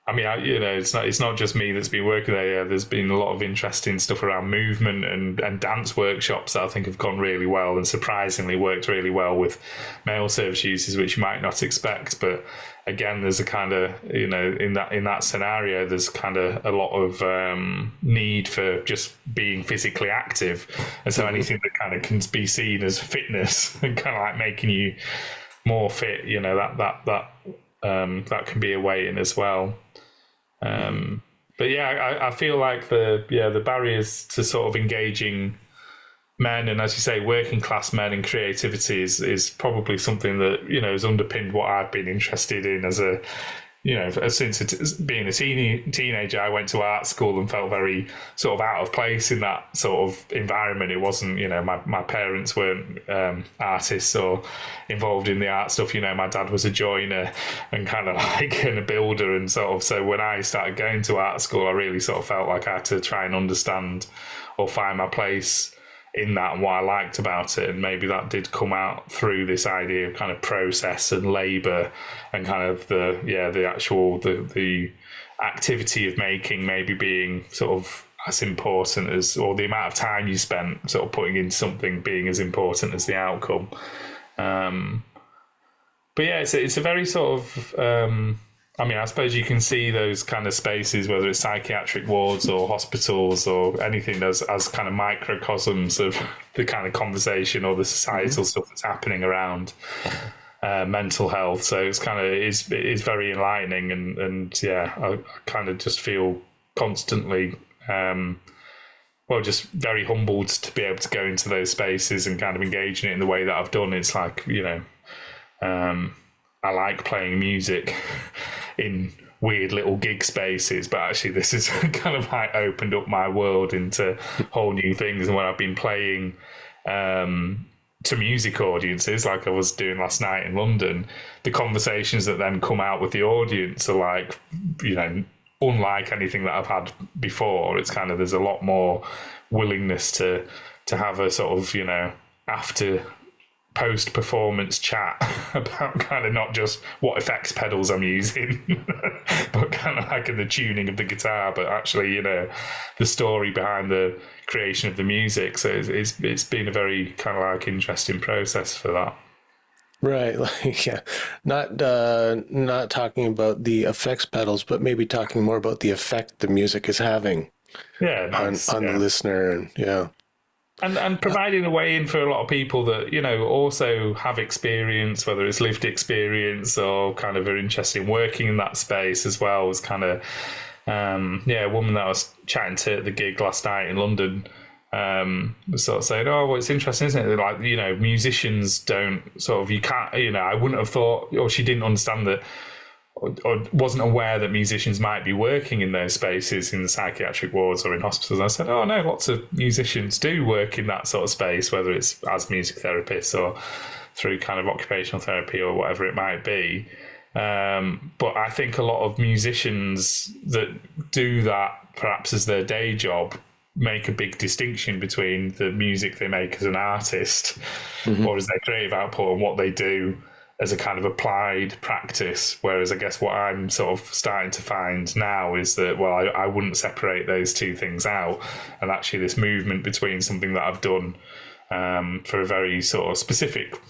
I mean, it's not just me that's been working there. Yeah, there's been a lot of interesting stuff around movement and dance workshops that I think have gone really well, and surprisingly worked really well with male service users, which you might not expect. But again, there's a kind of, you know, in that scenario, there's kind of a lot of need for just being physically active, and so anything that kind of can be seen as fitness and kind of like making you more fit, you know, that can be a way in as well. But yeah, I feel like the barriers to sort of engaging men, and as you say, working class men in creativity is probably something that, you know, has underpinned what I've been interested in as a, you know, since being a teenager. I went to art school and felt very sort of out of place in that sort of environment. It wasn't, you know, my parents weren't artists or involved in the art stuff. You know, my dad was a joiner and kind of like a builder, and sort of, so when I started going to art school, I really sort of felt like I had to try and understand or find my place in that and what I liked about it. And maybe that did come out through this idea of kind of process and labor, and kind of the actual activity of making maybe being sort of as important as, or the amount of time you spent sort of putting into something being as important as the outcome. But yeah, it's a very sort of I mean, I suppose you can see those kind of spaces, whether it's psychiatric wards or hospitals or anything, as kind of microcosms of the kind of conversation or the societal stuff that's happening around mental health. So it's kind of, it is very enlightening, and yeah, I kind of just feel constantly, just very humbled to be able to go into those spaces and kind of engage in it in the way that I've done. It's like, you know, I like playing music in weird little gig spaces, but actually this has kind of like opened up my world into whole new things. And when I've been playing to music audiences, like I was doing last night in London, the conversations that then come out with the audience are like, you know, unlike anything that I've had before. It's kind of, there's a lot more willingness to have a sort of, you know, after post-performance chat about kind of not just what effects pedals I'm using, but kind of like in the tuning of the guitar, but actually, you know, the story behind the creation of the music. So it's been a very kind of like interesting process for that.
Right. Like, yeah, not talking about the effects pedals, but maybe talking more about the effect the music is having on the listener. And yeah.
And providing a way in for a lot of people that, you know, also have experience, whether it's lived experience or kind of are interested in working in that space as well. Was kind of, a woman that I was chatting to at the gig last night in London, sort of saying, oh, well, it's interesting, isn't it? Like, musicians don't sort of, you can't, I wouldn't have thought, or she didn't understand that, or wasn't aware that musicians might be working in those spaces in the psychiatric wards or in hospitals. And I said, oh no, lots of musicians do work in that sort of space, whether it's as music therapists or through kind of occupational therapy or whatever it might be. But I think a lot of musicians that do that perhaps as their day job make a big distinction between the music they make as an artist or as their creative output and what they do as a kind of applied practice. Whereas I guess what I'm sort of starting to find now is that, well, I wouldn't separate those two things out. And actually this movement between something that I've done for a very sort of specific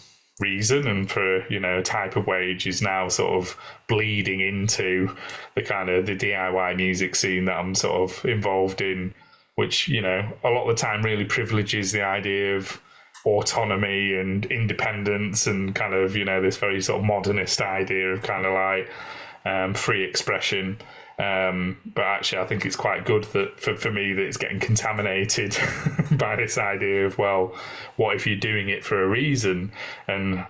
reason and for a type of wage is now sort of bleeding into the kind of the DIY music scene that I'm sort of involved in, which a lot of the time really privileges the idea of autonomy and independence and kind of this very sort of modernist idea of kind of like free expression. But actually I think it's quite good that for me that it's getting contaminated by this idea of, well, what if you're doing it for a reason? And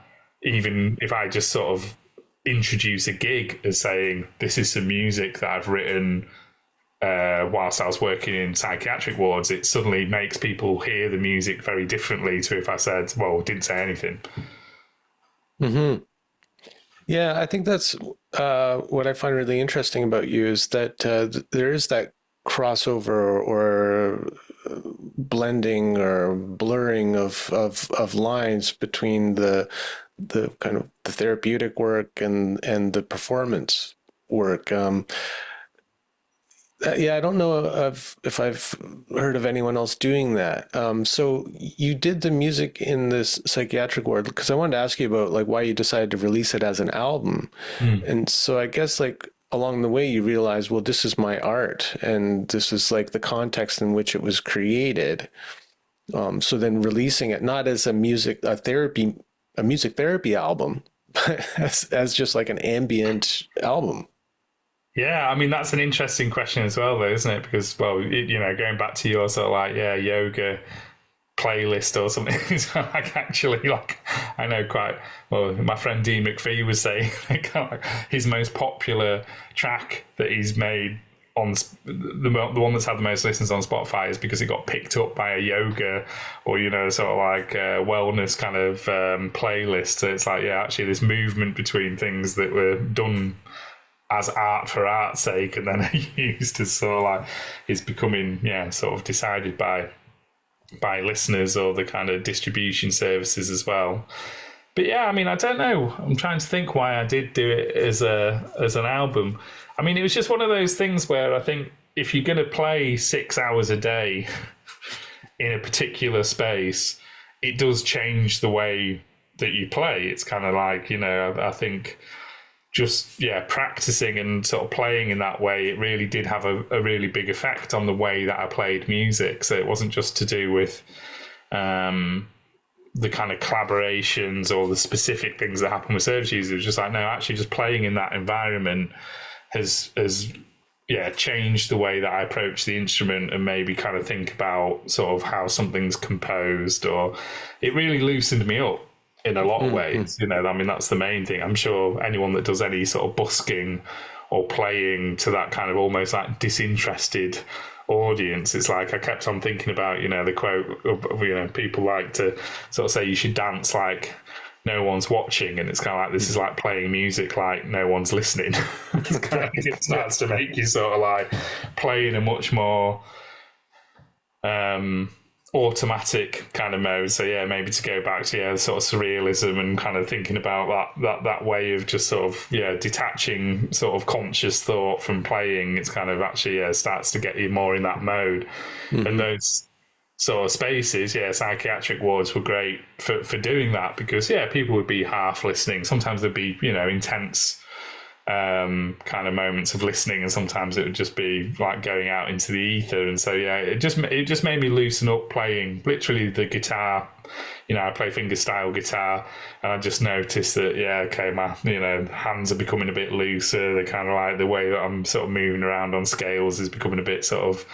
even if I just sort of introduce a gig as saying, this is some music that I've written whilst I was working in psychiatric wards, it suddenly makes people hear the music very differently to if I said, well, didn't say anything.
Mm-hmm. Yeah, I think that's what I find really interesting about you is that there is that crossover or blending or blurring of lines between the kind of the therapeutic work and the performance work. Yeah, I don't know if I've heard of anyone else doing that. So you did the music in this psychiatric ward because I wanted to ask you about like why you decided to release it as an album. And so I guess like along the way you realized, well, this is my art and this is like the context in which it was created. So then releasing it not as a music therapy album, but as just like an ambient album.
Yeah, I mean, that's an interesting question as well, though, isn't it? Because, well, going back to your sort of like, yoga playlist or something, it's like actually, like, I know quite well, my friend Dee McPhee was saying like, his most popular track that he's made on the one that's had the most listens on Spotify is because it got picked up by a yoga or, sort of like wellness kind of playlist. So it's like, actually this movement between things that were done as art for art's sake and then used as sort of like is becoming sort of decided by listeners or the kind of distribution services as well. But I mean, I don't know, I'm trying to think why I did do it as an album. I mean, it was just one of those things where I think if you're going to play 6 hours a day in a particular space, it does change the way that you play. It's kind of like, I think just practicing and sort of playing in that way, it really did have a really big effect on the way that I played music. So it wasn't just to do with the kind of collaborations or the specific things that happen with service users. It was just like, no, actually just playing in that environment has changed the way that I approach the instrument and maybe kind of think about sort of how something's composed, or it really loosened me up in a lot of ways. I mean, that's the main thing. I'm sure anyone that does any sort of busking or playing to that kind of almost like disinterested audience, it's like I kept on thinking about, the quote of, people like to sort of say you should dance like no one's watching, and it's kind of like this is like playing music like no one's listening. It's kind of, it starts to make you sort of like play in a much more automatic kind of mode. So maybe to go back to sort of surrealism and kind of thinking about that way of just sort of detaching sort of conscious thought from playing. It's kind of actually starts to get you more in that mode. And those sort of spaces, psychiatric wards were great for doing that, because people would be half listening. Sometimes there'd be intense kind of moments of listening, and sometimes it would just be like going out into the ether. And so it just made me loosen up playing literally the guitar. I play fingerstyle guitar, and I just noticed that my hands are becoming a bit looser. They're kind of like the way that I'm sort of moving around on scales is becoming a bit sort of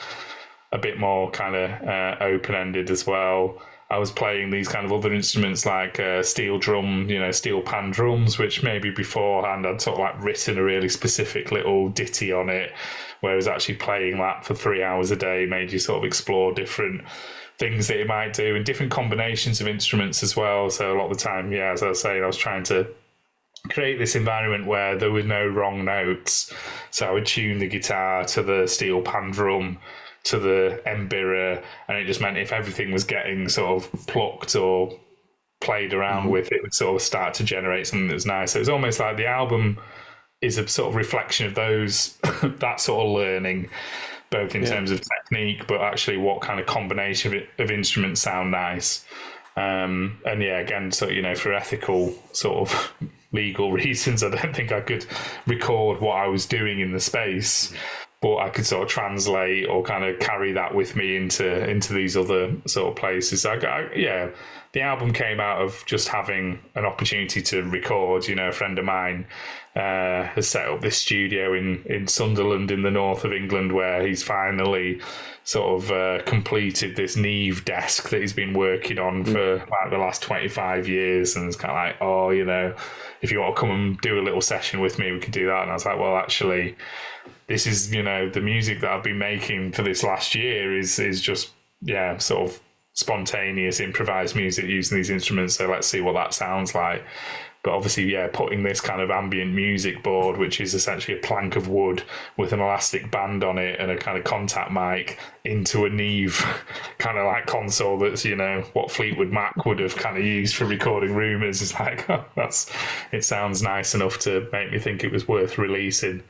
a bit more kind of open-ended as well. I was playing these kind of other instruments like steel drum, steel pan drums, which maybe beforehand I'd sort of like written a really specific little ditty on it, whereas actually playing that for 3 hours a day made you sort of explore different things that it might do and different combinations of instruments as well. So a lot of the time, yeah, as I was saying, I was trying to create this environment where there were no wrong notes. So I would tune the guitar to the steel pan drum, to the mbira, and it just meant if everything was getting sort of plucked or played around with, it would sort of start to generate something that was nice. So it was almost like the album is a sort of reflection of those that sort of learning, both in terms of technique, but actually what kind of combination of instruments sound nice. And yeah, again, so, for ethical sort of legal reasons, I don't think I could record what I was doing in the space, but I could sort of translate or kind of carry that with me into these other sort of places. The album came out of just having an opportunity to record. A friend of mine has set up this studio in Sunderland in the north of England, where he's finally sort of completed this Neve desk that he's been working on for like the last 25 years. And it's kind of like, if you want to come and do a little session with me, we could do that. And I was like, well, actually, this is, the music that I've been making for this last year is just, sort of spontaneous improvised music using these instruments. So let's see what that sounds like. But obviously, putting this kind of ambient music board, which is essentially a plank of wood with an elastic band on it and a kind of contact mic, into a Neve kind of like console that's, what Fleetwood Mac would have kind of used for recording Rumours, is like, it sounds nice enough to make me think it was worth releasing.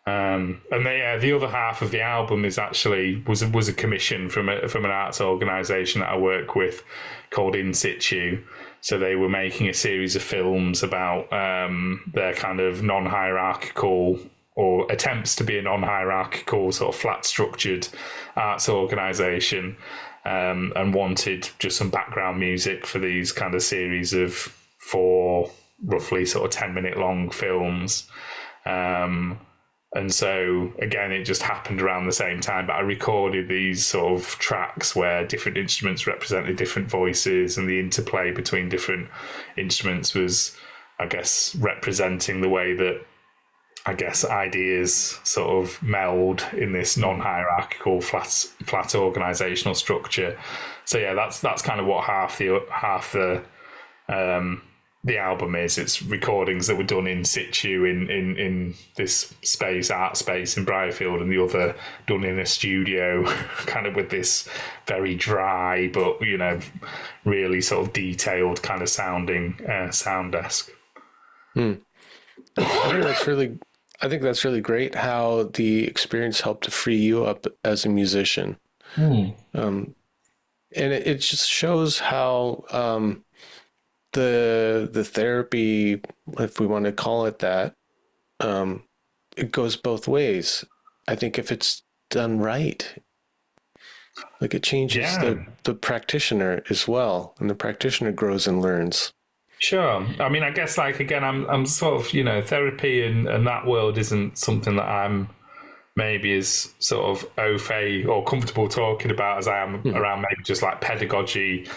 And the other half of the album is actually was a commission from an arts organisation that I work with called In Situ. So they were making a series of films about their kind of non-hierarchical, or attempts to be a non-hierarchical sort of flat-structured arts organisation, and wanted just some background music for these kind of series of 4 roughly sort of 10-minute long films. And so, again, it just happened around the same time, but I recorded these sort of tracks where different instruments represented different voices, and the interplay between different instruments was, I guess, representing the way that, I guess, ideas sort of meld in this non-hierarchical, flat organisational structure. So, yeah, that's kind of what half the album is. It's recordings that were done in situ in this art space in Briarfield, and the other done in a studio kind of with this very dry but really sort of detailed kind of sounding sound desk.
I think that's really great how the experience helped to free you up as a musician. And it just shows how the therapy, if we want to call it that, it goes both ways. I think if it's done right, like it changes the practitioner as well, and the practitioner grows and learns.
Sure. I mean, I guess, like, again, I'm sort of, therapy and that world isn't something that I'm maybe as sort of au fait or comfortable talking about as I am around maybe just like pedagogy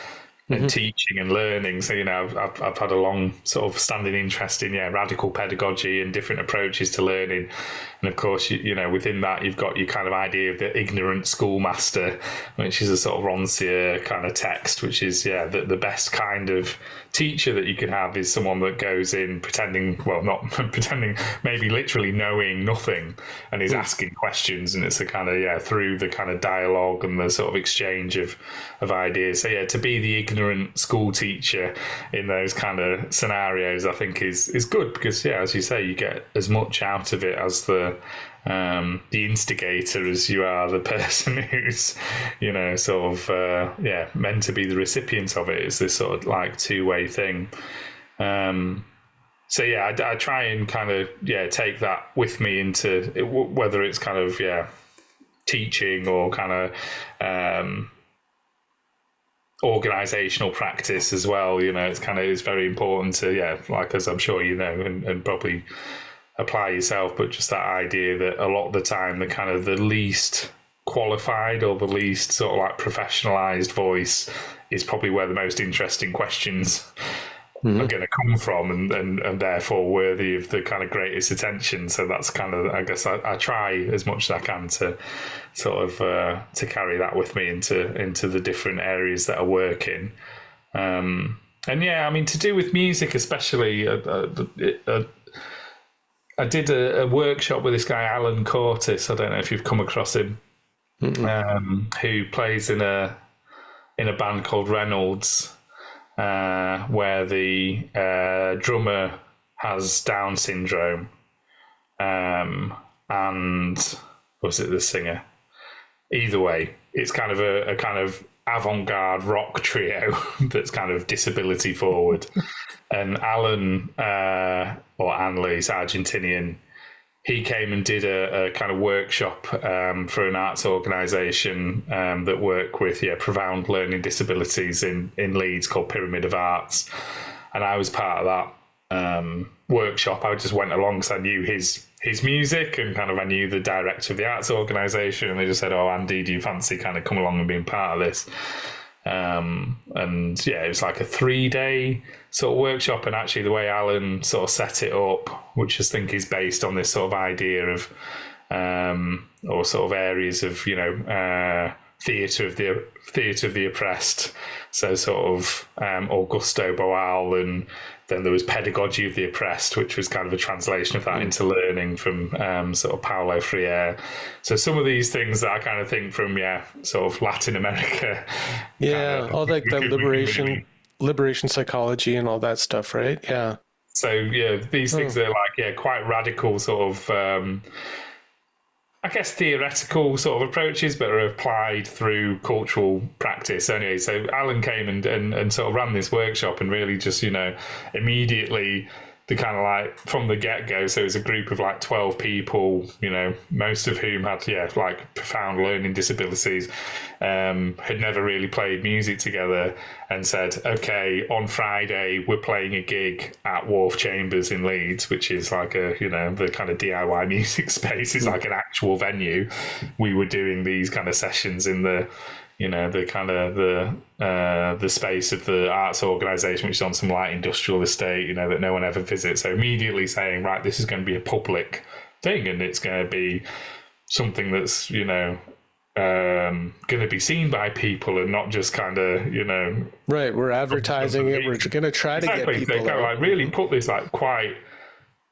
and teaching and learning. So, I've had a long sort of standing interest in, radical pedagogy and different approaches to learning. And of course, within that, you've got your kind of idea of the ignorant schoolmaster, which is a sort of Rancière kind of text, which is, the best kind of teacher that you can have is someone that goes in pretending, well, not pretending, maybe literally knowing nothing, and is asking questions. And it's a kind of, through the kind of dialogue and the sort of exchange of ideas. So, to be the ignorant school teacher in those kind of scenarios, I think is good, because, as you say, you get as much out of it as the instigator as you are the person who's, meant to be the recipient of it. It's this sort of like two-way thing. So I try and kind of take that with me into it, whether it's kind of teaching or kind of organizational practice as well. It's very important to like, as I'm sure and probably apply yourself, but just that idea that a lot of the time the kind of the least qualified or the least sort of like professionalized voice is probably where the most interesting questions are going to come from, and therefore worthy of the kind of greatest attention. So that's kind of, I guess I try as much as I can to sort of to carry that with me into the different areas that I work in. And yeah, I mean, to do with music especially, I did a workshop with this guy Alan Cortis. I don't know if you've come across him, who plays in a band called Reynolds, where the drummer has Down syndrome, and was it the singer? Either way, it's kind of a kind of avant-garde rock trio that's kind of disability forward. And Alan, or Anley, he's Argentinian, he came and did a kind of workshop for an arts organisation that work with profound learning disabilities in Leeds called Pyramid of Arts. And I was part of that workshop. I just went along because I knew his music, and kind of I knew the director of the arts organisation, and they just said, "Oh, Andy, do you fancy kind of come along and being part of this?" And yeah, it was like a 3-day sort of workshop, and actually the way Alan sort of set it up, which I think is based on this sort of idea of or sort of areas of theatre of the oppressed, so sort of Augusto Boal, and then there was pedagogy of the oppressed, which was kind of a translation of that into learning from sort of Paulo Freire. So some of these things that I kind of think from sort of Latin America,
all like that liberation psychology and all that stuff, right? Yeah.
So these things are like quite radical sort of I guess theoretical sort of approaches, but are applied through cultural practice. Anyway, so Alan came and sort of ran this workshop, and really just, immediately the kind of like from the get-go. So it was a group of like 12 people, most of whom had, like profound learning disabilities, had never really played music together, and said, okay, on Friday, we're playing a gig at Wharf Chambers in Leeds, which is like a, the kind of DIY music space is like an actual venue. We were doing these kind of sessions in the, the kind of the space of the arts organisation, which is on some light industrial estate, that no one ever visits. So immediately saying, right, this is going to be a public thing, and it's going to be something that's, going to be seen by people, and not just kind of,
right. We're advertising it. We're going to try to get people.
So kind of like really put this like quite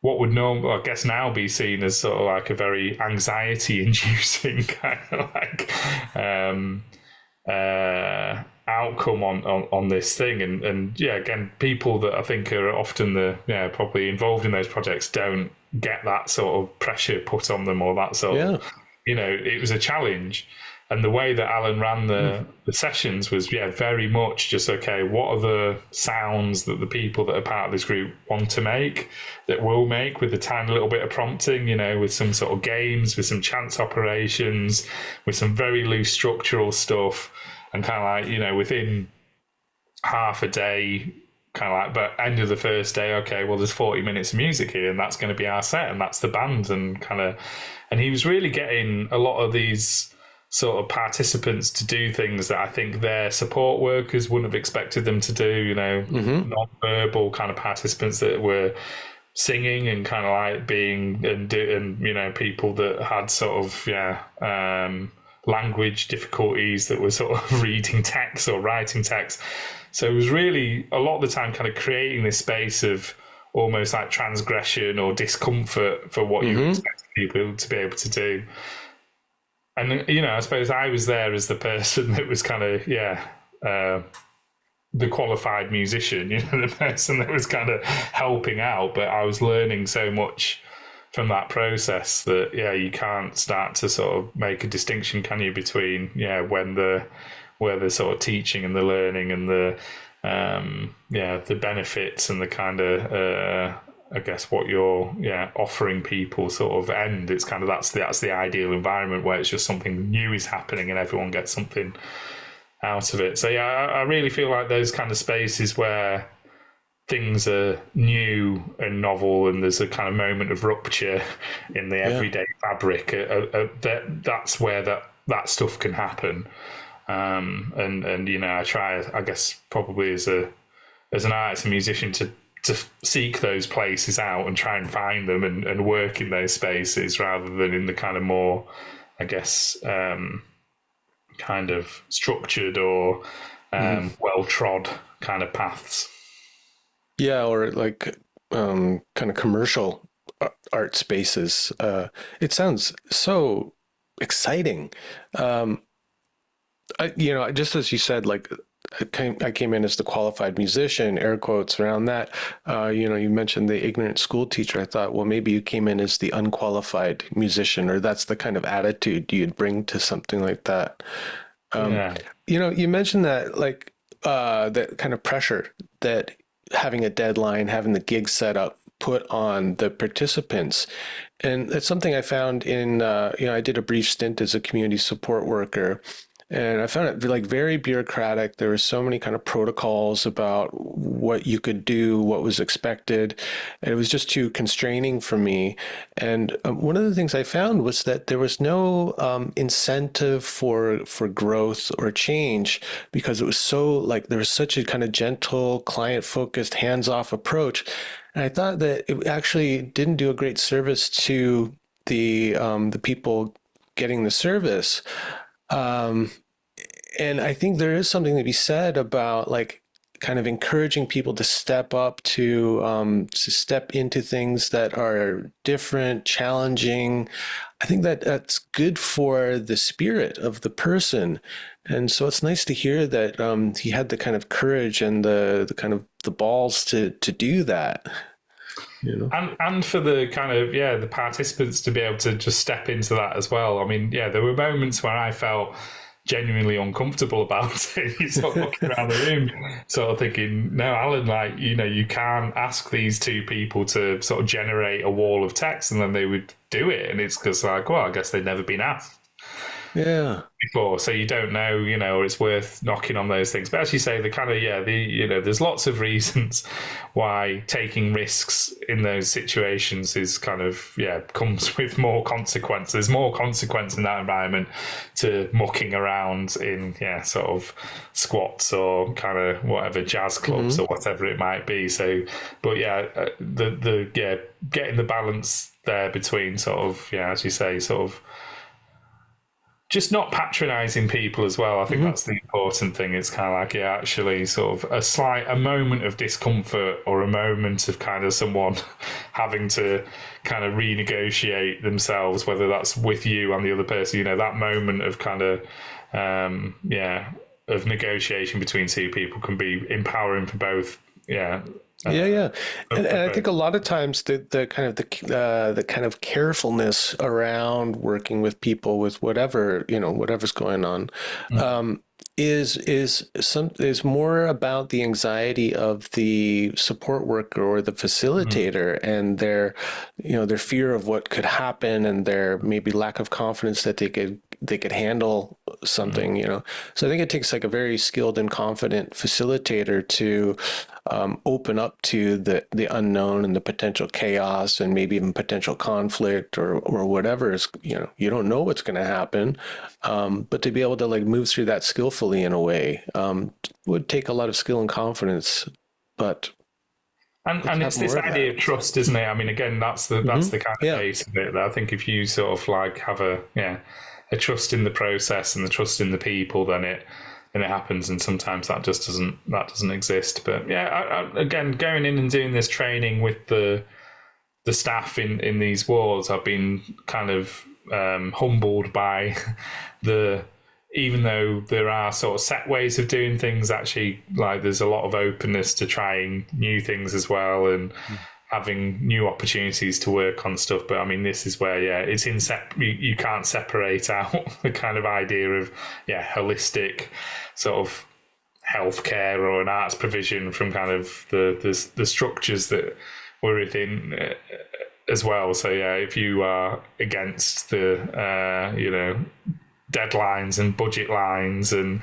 what would normally, I guess, now be seen as sort of like a very anxiety-inducing kind of like outcome on this thing, and again, people that I think are often probably involved in those projects don't get that sort of pressure put on them, or that sort of it was a challenge. And the way that Alan ran the sessions was very much just, okay, what are the sounds that the people that are part of this group want to make, that will make, with a tiny little bit of prompting, with some sort of games, with some chance operations, with some very loose structural stuff, and kind of like, within half a day, kind of like, but end of the first day, okay, well, there's 40 minutes of music here, and that's going to be our set, and that's the band, and he was really getting a lot of these sort of participants to do things that I think their support workers wouldn't have expected them to do, non-verbal kind of participants that were singing and kind of like being, and people that had sort of, language difficulties, that were sort of reading text or writing text. So it was really a lot of the time kind of creating this space of almost like transgression or discomfort for what you expect people to be able to do. And, I suppose I was there as the person that was kind of, the qualified musician, the person that was kind of helping out. But I was learning so much from that process that, you can't start to sort of make a distinction, can you, between, where the sort of teaching and the learning and the, the benefits and the kind of, I guess what you're offering people sort of end. It's kind of that's the ideal environment where it's just something new is happening and everyone gets something out of it. So I really feel like those kind of spaces where things are new and novel, and there's a kind of moment of rupture in the everyday fabric, that's where that that stuff can happen. And you know, I try, I guess, probably as an artist and musician to seek those places out and try and find them and work in those spaces rather than in the kind of more, I guess, kind of structured or well-trod kind of paths.
Yeah, or like kind of commercial art spaces. It sounds so exciting. Just as you said, like I came in as the qualified musician, air quotes around that. You mentioned the ignorant school teacher. I thought, well, maybe you came in as the unqualified musician, or that's the kind of attitude you'd bring to something like that. You mentioned that, like, that kind of pressure that having a deadline, having the gig set up, put on the participants. And that's something I found in, I did a brief stint as a community support worker. And I found it like very bureaucratic. There were so many kind of protocols about what you could do, what was expected. And it was just too constraining for me. And one of the things I found was that there was no incentive for growth or change, because it was so, like, there was such a kind of gentle, client-focused, hands-off approach. And I thought that it actually didn't do a great service to the people getting the service. And I think there is something to be said about, like, kind of encouraging people to step up, to step into things that are different, challenging. I think that that's good for the spirit of the person. And so it's nice to hear that he had the kind of courage and the kind of the balls to do that.
And for the kind of, the participants to be able to just step into that as well. I mean, there were moments where I felt genuinely uncomfortable about it. You sort of looking around the room, sort of thinking, no, Alan, like, you can't ask these two people to sort of generate a wall of text and then they would do it. And it's because, like, well, I guess they'd never been asked before, so you don't know, or it's worth knocking on those things. But as you say, the kind of there's lots of reasons why taking risks in those situations is kind of comes with more consequence. There's more consequence in that environment to mucking around in sort of squats or kind of whatever, jazz clubs or whatever it might be. So, but the getting the balance there between sort of as you say, sort of just not patronizing people as well. I think that's the important thing. It's kind of like, actually sort of a moment of discomfort or a moment of kind of someone having to kind of renegotiate themselves, whether that's with you and the other person, that moment of kind of, of negotiation between two people can be empowering for both. And I think a lot of times the kind of carefulness around working with people with whatever's going on is more about the anxiety of the support worker or the facilitator and their fear of what could happen and their maybe lack of confidence that they could handle something. So I think it takes like a very skilled and confident facilitator to open up to the unknown and the potential chaos and maybe even potential conflict or whatever is, you don't know what's going to happen. But to be able to like move through that skillfully in a way would take a lot of skill and confidence, but and it's this idea of trust, isn't it? I mean, again, that's the kind of base of it. I think if you sort of like have a trust in the process and the trust in the people, then it happens. And sometimes that just doesn't exist. But again, going in and doing this training with the staff in these wards, I've been kind of humbled by even though there are sort of set ways of doing things, actually, like, there's a lot of openness to trying new things as well and having new opportunities to work on stuff. But I mean, this is where it's you can't separate out the kind of idea of holistic sort of healthcare or an arts provision from kind of the structures that we're within as well. So if you are against the deadlines and budget lines and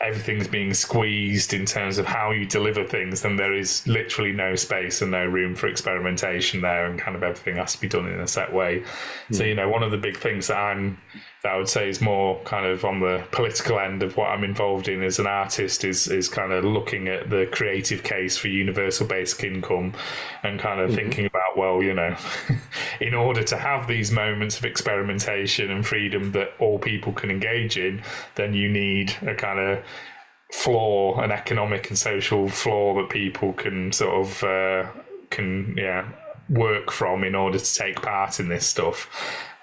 everything's being squeezed in terms of how you deliver things, then there is literally no space and no room for experimentation there, and kind of everything has to be done in a set way. So, one of the big things that I would say is more kind of on the political end of what I'm involved in as an artist is kind of looking at the creative case for universal basic income, and kind of thinking about, well, in order to have these moments of experimentation and freedom that all people can engage in, then you need a kind of floor, an economic and social floor that people can sort of work from in order to take part in this stuff.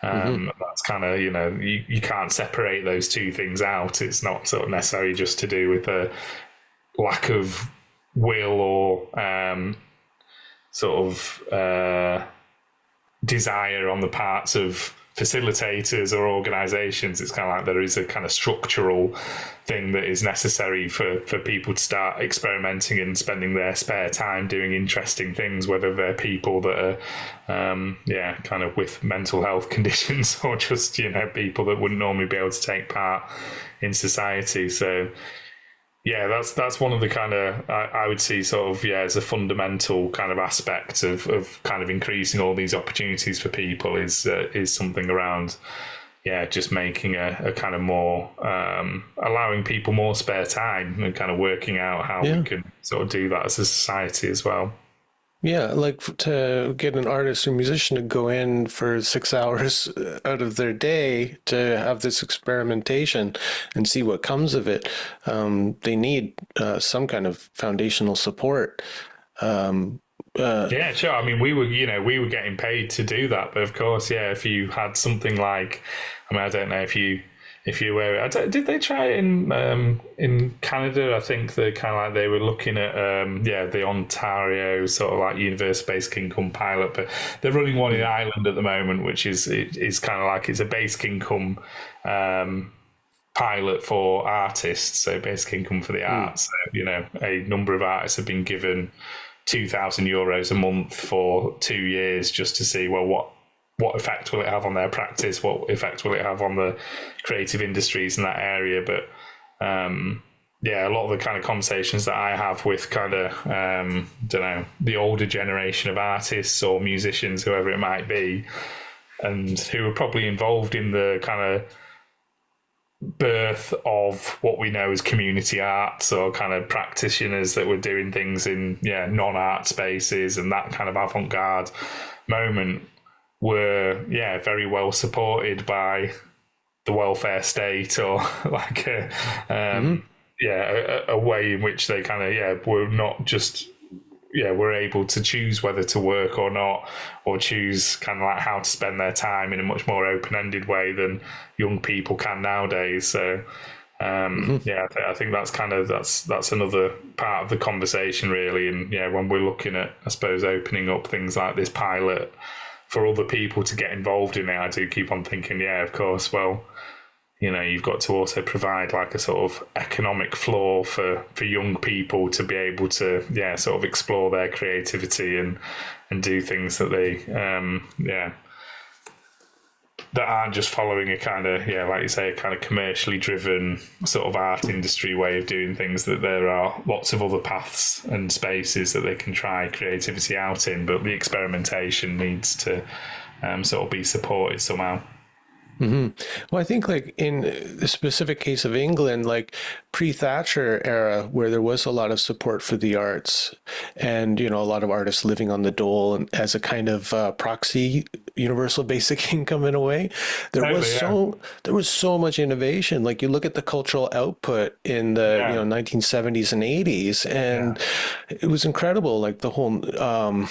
That's kind of, you can't separate those two things out. It's not sort of necessarily just to do with a lack of will or desire on the parts of facilitators or organizations. It's kind of like there is a kind of structural thing that is necessary for people to start experimenting and spending their spare time doing interesting things, whether they're people that are kind of with mental health conditions or just people that wouldn't normally be able to take part in society. So that's one of the kind of, I would see sort of, as a fundamental kind of aspect of kind of increasing all these opportunities for people is something around, just making a kind of more, allowing people more spare time and kind of working out how we can sort of do that as a society as well.
Yeah, like to get an artist or musician to go in for 6 hours out of their day to have this experimentation and see what comes of it. They need some kind of foundational support.
Yeah, sure. I mean, we were getting paid to do that, but of course, if you had something like, I don't know if you were, did they try it in Canada? I think they kind of like they were looking at the Ontario sort of like universal basic income pilot, but they're running one in Ireland at the moment, which is kind of like it's a basic income pilot for artists, so basic income for the arts. So, a number of artists have been given €2,000 a month for 2 years just to see, well, what effect will it have on their practice? What effect will it have on the creative industries in that area? But a lot of the kind of conversations that I have with kind of, the older generation of artists or musicians, whoever it might be, and who are probably involved in the kind of birth of what we know as community arts, or kind of practitioners that were doing things in non-art spaces, and that kind of avant-garde moment were very well supported by the welfare state, or like a way in which they kind of were not just were able to choose whether to work or not, or choose kind of like how to spend their time in a much more open-ended way than young people can nowadays. So I think that's kind of that's another part of the conversation, really. And when we're looking at, I suppose, opening up things like this pilot for other people to get involved in it, I do keep on thinking, of course, well, you've got to also provide like a sort of economic floor for young people to be able to, sort of explore their creativity and do things that they, that aren't just following a kind of, like you say, a kind of commercially driven sort of art industry way of doing things, that there are lots of other paths and spaces that they can try creativity out in, but the experimentation needs to sort of be supported somehow.
Well, I think like in the specific case of England, like pre-Thatcher era, where there was a lot of support for the arts, and a lot of artists living on the dole and as a kind of proxy universal basic income in a way, there was so much innovation. Like you look at the cultural output in the 1970s and 80s, and it was incredible. Like the whole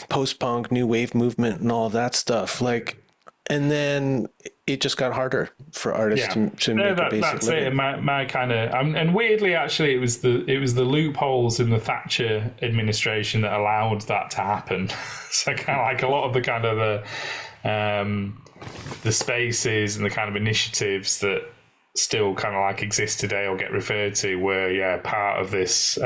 post-punk new wave movement and all that stuff. Like, and then it just got harder for artists to make a basic living.
My kind of, and weirdly, actually, it was the loopholes in the Thatcher administration that allowed that to happen. So kind of like a lot of the kind of the spaces and the kind of initiatives that still kind of like exist today or get referred to were part of this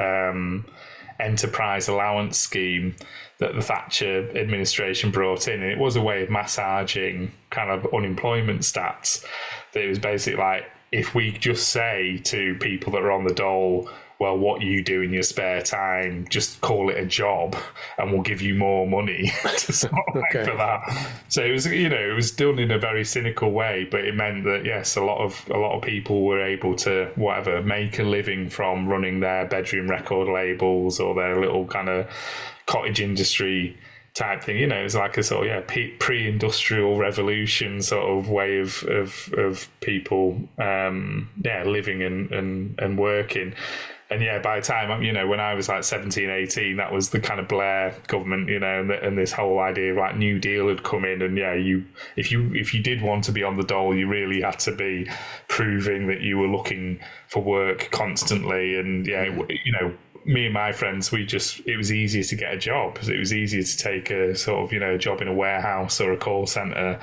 enterprise allowance scheme that the Thatcher administration brought in. And it was a way of massaging kind of unemployment stats. That it was basically like, if we just say to people that are on the dole, well, what you do in your spare time, just call it a job and we'll give you more money to sort of
Okay.
for that. So it was, it was done in a very cynical way, but it meant that, yes, a lot of people were able to, make a living from running their bedroom record labels or their little kind of cottage industry type thing. It was like a sort of pre-industrial revolution sort of way of people living and working. And by the time, when I was like 17, 18, that was the kind of Blair government, and this whole idea of like New Deal had come in. And if you did want to be on the dole, you really had to be proving that you were looking for work constantly. And me and my friends, it was easier to get a job. It was easier to take a sort of, job in a warehouse or a call center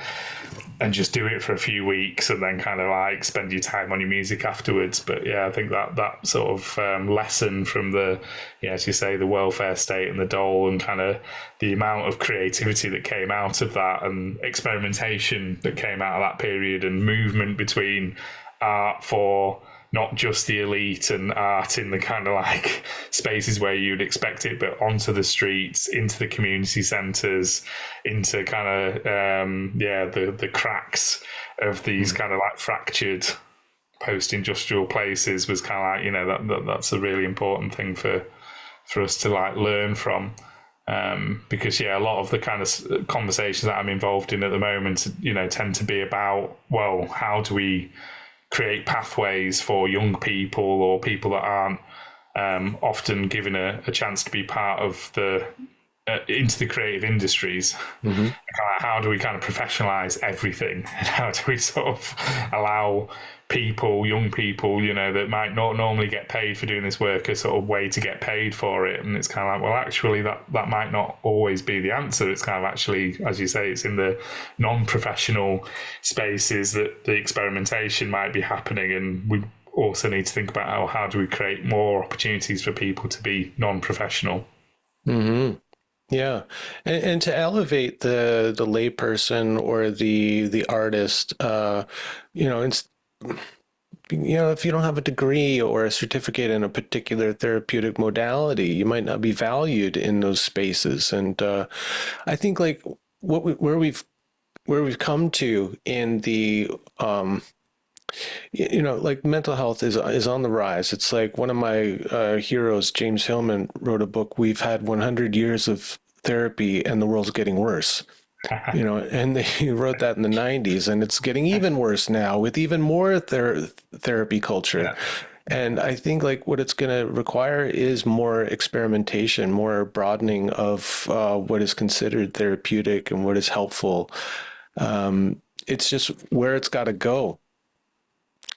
and just do it for a few weeks and then kind of like spend your time on your music afterwards. But I think that sort of lesson from the, as you say, the welfare state and the dole, and kind of the amount of creativity that came out of that and experimentation that came out of that period, and movement between art for not just the elite and art in the kind of like spaces where you'd expect it, but onto the streets, into the community centres, into kind of the cracks of these kind of like fractured post-industrial places, was kind of like, that's a really important thing for us to like learn from. Because a lot of the kind of conversations that I'm involved in at the moment, tend to be about, well, how do we create pathways for young people or people that aren't often given a chance to be part of into the creative industries. Mm-hmm. How do we kind of professionalize everything? And how do we sort of allow young people, that might not normally get paid for doing this work, a sort of way to get paid for it? And it's kind of like, well, actually that might not always be the answer. It's kind of actually, as you say, it's in the non-professional spaces that the experimentation might be happening. And we also need to think about how do we create more opportunities for people to be non-professional.
Mm-hmm. Yeah, and to elevate the layperson or the artist, if you don't have a degree or a certificate in a particular therapeutic modality, you might not be valued in those spaces. And I think like where we've come to in the like mental health is on the rise. It's like one of my heroes, James Hillman, wrote a book, We've Had 100 Years of Therapy and the World's Getting Worse. And he wrote that in the 90s, and it's getting even worse now with even more therapy culture. Yeah. And I think like what it's going to require is more experimentation, more broadening of what is considered therapeutic and what is helpful. It's just where it's got to go.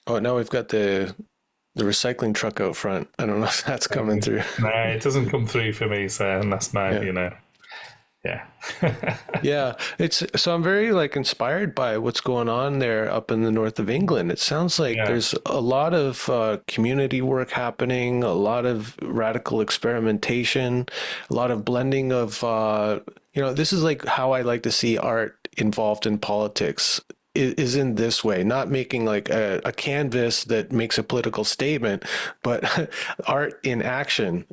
Oh, now we've got the recycling truck out front. I don't know if that's coming through.
No, it doesn't come through for me, so unless my,
Yeah. Yeah. So I'm very like inspired by what's going on there up in the north of England. It sounds like there's a lot of community work happening, a lot of radical experimentation, a lot of blending of, this is like how I like to see art involved in politics. Is in this way, not making like a canvas that makes a political statement, but art in action.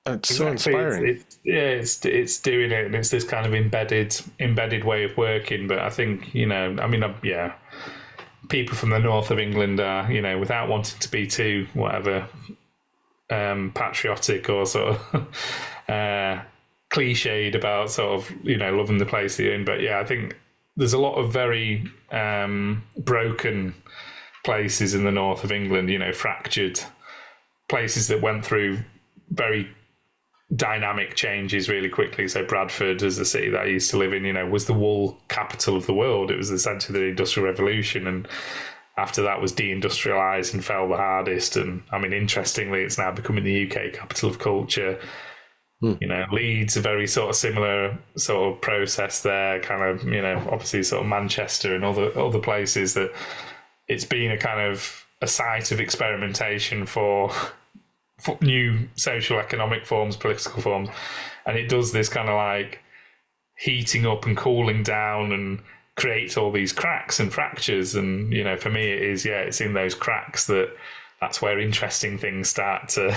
It's so inspiring.
It's doing it, and it's this kind of embedded way of working. But I think people from the north of England are, without wanting to be too patriotic or sort of cliched about sort of loving the place that you're in. But I think there's a lot of very broken places in the north of England, fractured places that went through very dynamic changes really quickly. So Bradford, as the city that I used to live in, was the wool capital of the world. It was the centre of the Industrial Revolution, and after that was deindustrialised and fell the hardest. And I mean, interestingly, it's now becoming the UK capital of culture. Leeds, a very sort of similar sort of process there, kind of, obviously sort of Manchester and other places, that it's been a kind of a site of experimentation for new social economic forms, political forms. And it does this kind of like heating up and cooling down and creates all these cracks and fractures. And, you know, for me, it is, it's in those cracks that's where interesting things start to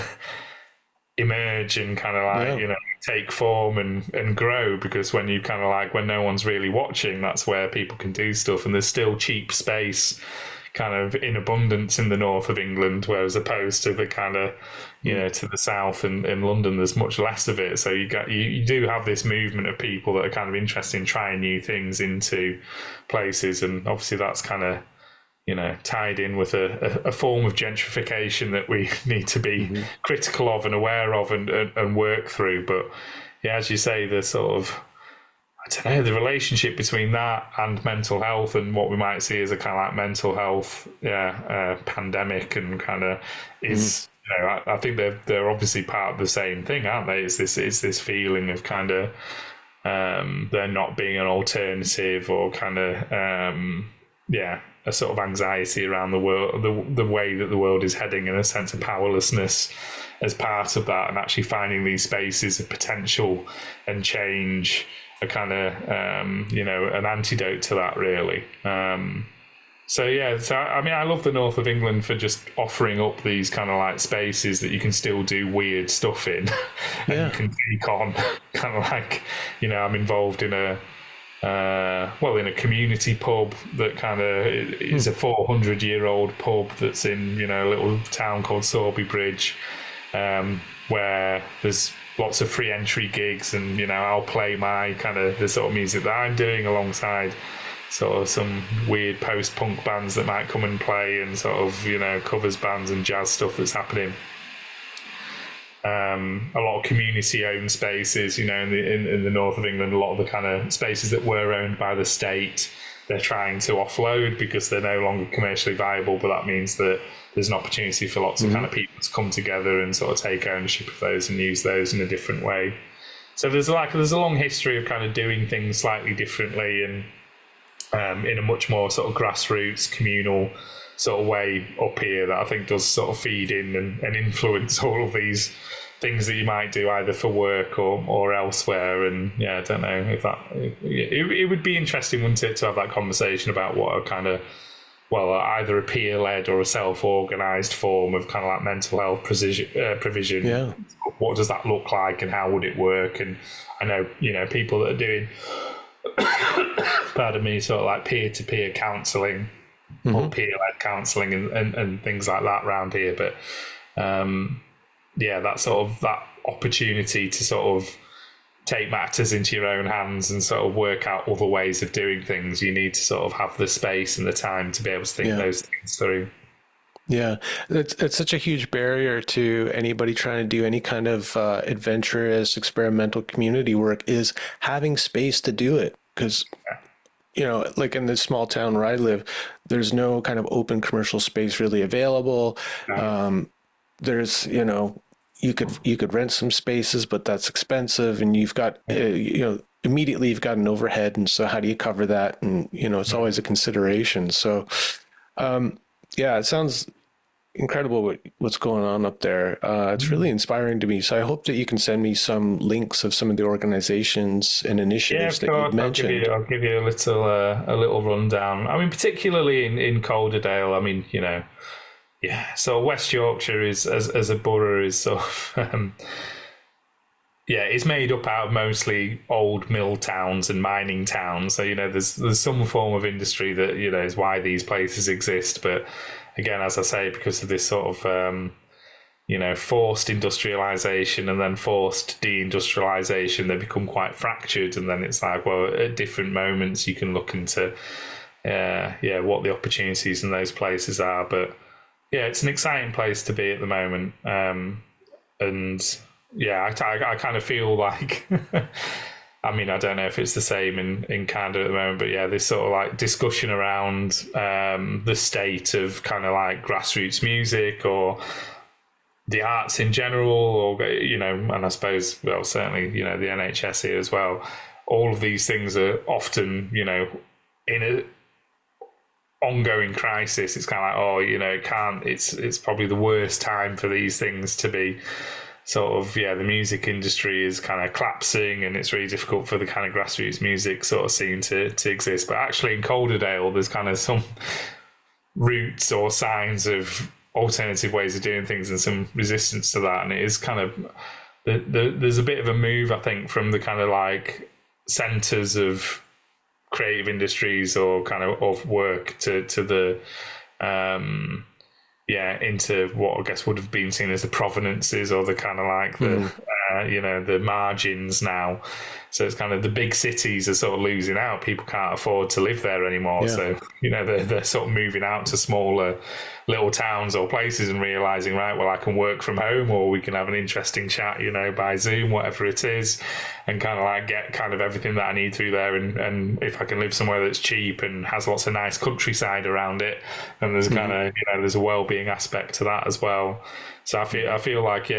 emerge and kind of like, you know, take form and grow, because when you kind of like, when no one's really watching, that's where people can do stuff. And there's still cheap space kind of in abundance in the north of England, whereas opposed to the kind of, you know, to the south and in London, there's much less of it. So you do have this movement of people that are kind of interested in trying new things into places. And obviously that's kind of, you know, tied in with a form of gentrification that we need to be critical of and aware of and work through. But yeah, as you say, the sort of, I don't know, the relationship between that and mental health and what we might see as a kind of like mental health pandemic and kind of is, you know, I think they're obviously part of the same thing, aren't they? It's this feeling of kind of there not being an alternative, or kind of a sort of anxiety around the world, the way that the world is heading, and a sense of powerlessness as part of that, and actually finding these spaces of potential and change a kind of you know, an antidote to that, really. So I mean, I love the north of England for just offering up these kind of like spaces that you can still do weird stuff in and you can take on kind of like, you know, I'm involved in in a community pub that kind of is a 400-year-old pub that's in, you know, a little town called Sorby Bridge, where there's lots of free entry gigs, and, you know, I'll play my kind of the sort of music that I'm doing alongside sort of some weird post-punk bands that might come and play, and sort of, you know, covers bands and jazz stuff that's happening. A lot of community-owned spaces, you know, in the north of England, a lot of the kind of spaces that were owned by the state, they're trying to offload because they're no longer commercially viable, but that means that there's an opportunity for lots of kind of people to come together and sort of take ownership of those and use those in a different way. So there's a long history of kind of doing things slightly differently and in a much more sort of grassroots, communal sort of way up here, that I think does sort of feed in and influence all of these things that you might do either for work or elsewhere. And I don't know if that it would be interesting, wouldn't it, to have that conversation about what a kind of, well, either a peer-led or a self-organised form of kind of like mental health provision.
Yeah.
What does that look like, and how would it work? And I know, you know, people that are doing pardon me, sort of like peer-to-peer counselling or peer-led counselling and things like that around here. But that sort of, that opportunity to sort of take matters into your own hands and sort of work out other ways of doing things, you need to sort of have the space and the time to be able to think those things through.
Yeah, it's such a huge barrier to anybody trying to do any kind of adventurous experimental community work, is having space to do it. Because, you know, like in this small town where I live, there's no kind of open commercial space really available. There's, you know, you could rent some spaces, but that's expensive, and you've got, you know, immediately you've got an overhead, and so how do you cover that? And, you know, it's always a consideration. So, it sounds incredible what's going on up there. It's really inspiring to me. So I hope that you can send me some links of some of the organizations and initiatives that you mentioned.
I'll give you a little rundown. I mean, particularly in Calderdale, I mean, you know, so West Yorkshire is, as a borough, is sort of, it's made up out of mostly old mill towns and mining towns. So, you know, there's some form of industry that, you know, is why these places exist. But again, as I say, because of this sort of, you know, forced industrialization and then forced deindustrialization, they become quite fractured. And then it's like, well, at different moments, you can look into, what the opportunities in those places are. But it's an exciting place to be at the moment. I kind of feel like, I mean, I don't know if it's the same in Canada at the moment, but this sort of like discussion around the state of kind of like grassroots music or the arts in general, or, you know, and I suppose, well, certainly, you know, the NHS here as well. All of these things are often, you know, in a ongoing crisis. It's kind of like, oh, you know, it's probably the worst time for these things to be sort of, yeah, the music industry is kind of collapsing, and it's really difficult for the kind of grassroots music sort of scene to exist. But actually in Calderdale, there's kind of some roots or signs of alternative ways of doing things and some resistance to that. And it is kind of, there's a bit of a move, I think, from the kind of like centres of creative industries or kind of work to the into what I guess would have been seen as the provenances or the kind of like the margins now. So it's kind of the big cities are sort of losing out. People can't afford to live there anymore. Yeah. So, they're sort of moving out to smaller little towns or places and realizing, right, well, I can work from home, or we can have an interesting chat, by Zoom, whatever it is, and kind of like get kind of everything that I need through there. And if I can live somewhere that's cheap and has lots of nice countryside around it, and there's kind of, there's a well-being aspect to that as well. So I feel like,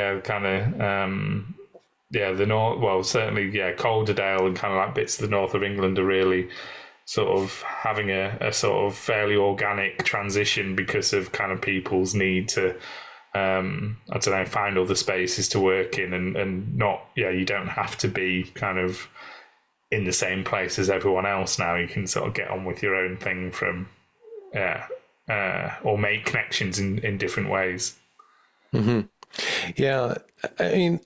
the north, well, certainly, Calderdale and kind of like bits of the north of England are really sort of having a sort of fairly organic transition because of kind of people's need to, find other spaces to work in and not, you don't have to be kind of in the same place as everyone else now. You can sort of get on with your own thing from, or make connections in different ways.
Mm-hmm. Yeah, I mean,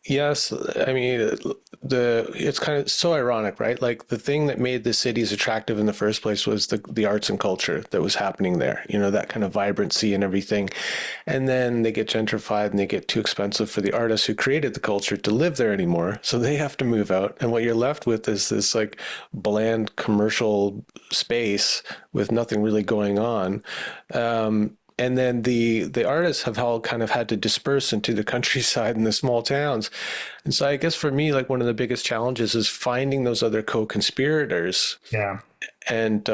yes, I mean, it's kind of so ironic, right? Like the thing that made the cities attractive in the first place was the arts and culture that was happening there, that kind of vibrancy and everything. And then they get gentrified and they get too expensive for the artists who created the culture to live there anymore. So they have to move out. And what you're left with is this like bland commercial space with nothing really going on. And then the artists have all kind of had to disperse into the countryside and the small towns. And so I guess for me, like one of the biggest challenges is finding those other co-conspirators.
Yeah.
And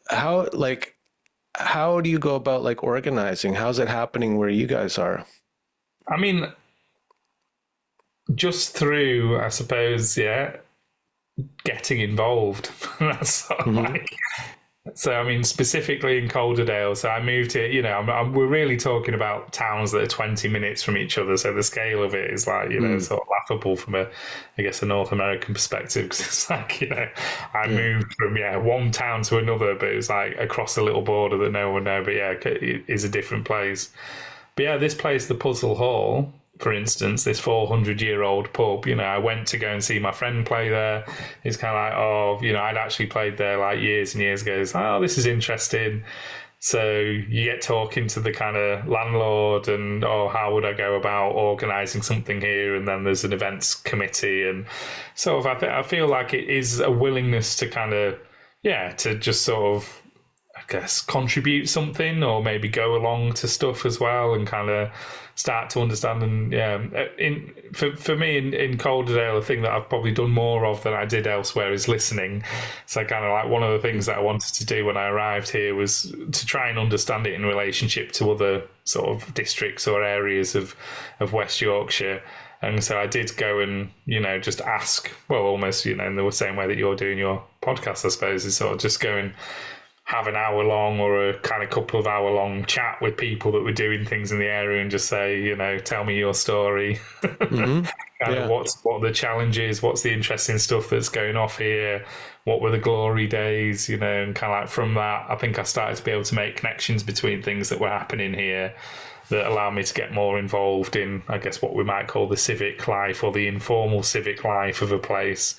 how do you go about like organizing? How's it happening where you guys are?
I mean, just through, I suppose, getting involved. That's sort of like... So, I mean, specifically in Calderdale, so I moved here, we're really talking about towns that are 20 minutes from each other. So the scale of it is like, sort of laughable from a North American perspective. Because it's like, I moved from, one town to another, but it was like across a little border that no one knows. But it is a different place. But this place, the Puzzle Hall, for instance, this 400-year-old pub, I went to go and see my friend play there. It's kind of like, I'd actually played there like years and years ago. It's like, this is interesting. So you get talking to the kind of landlord and, how would I go about organising something here? And then there's an events committee. And sort of, I feel like it is a willingness to kind of, to just sort of, I guess, contribute something or maybe go along to stuff as well and kind of start to understand. And for me in Calderdale, a thing that I've probably done more of than I did elsewhere is listening. So kind of like one of the things that I wanted to do when I arrived here was to try and understand it in relationship to other sort of districts or areas of West Yorkshire. And so I did go and, just ask, well, almost, in the same way that you're doing your podcast, I suppose, is sort of just go and have an hour long or a kind of couple of hour long chat with people that were doing things in the area and just say, tell me your story. Kind of what the challenges, what's the interesting stuff that's going off here, what were the glory days, and kind of like from that, I think I started to be able to make connections between things that were happening here that allow me to get more involved in, I guess, what we might call the civic life or the informal civic life of a place.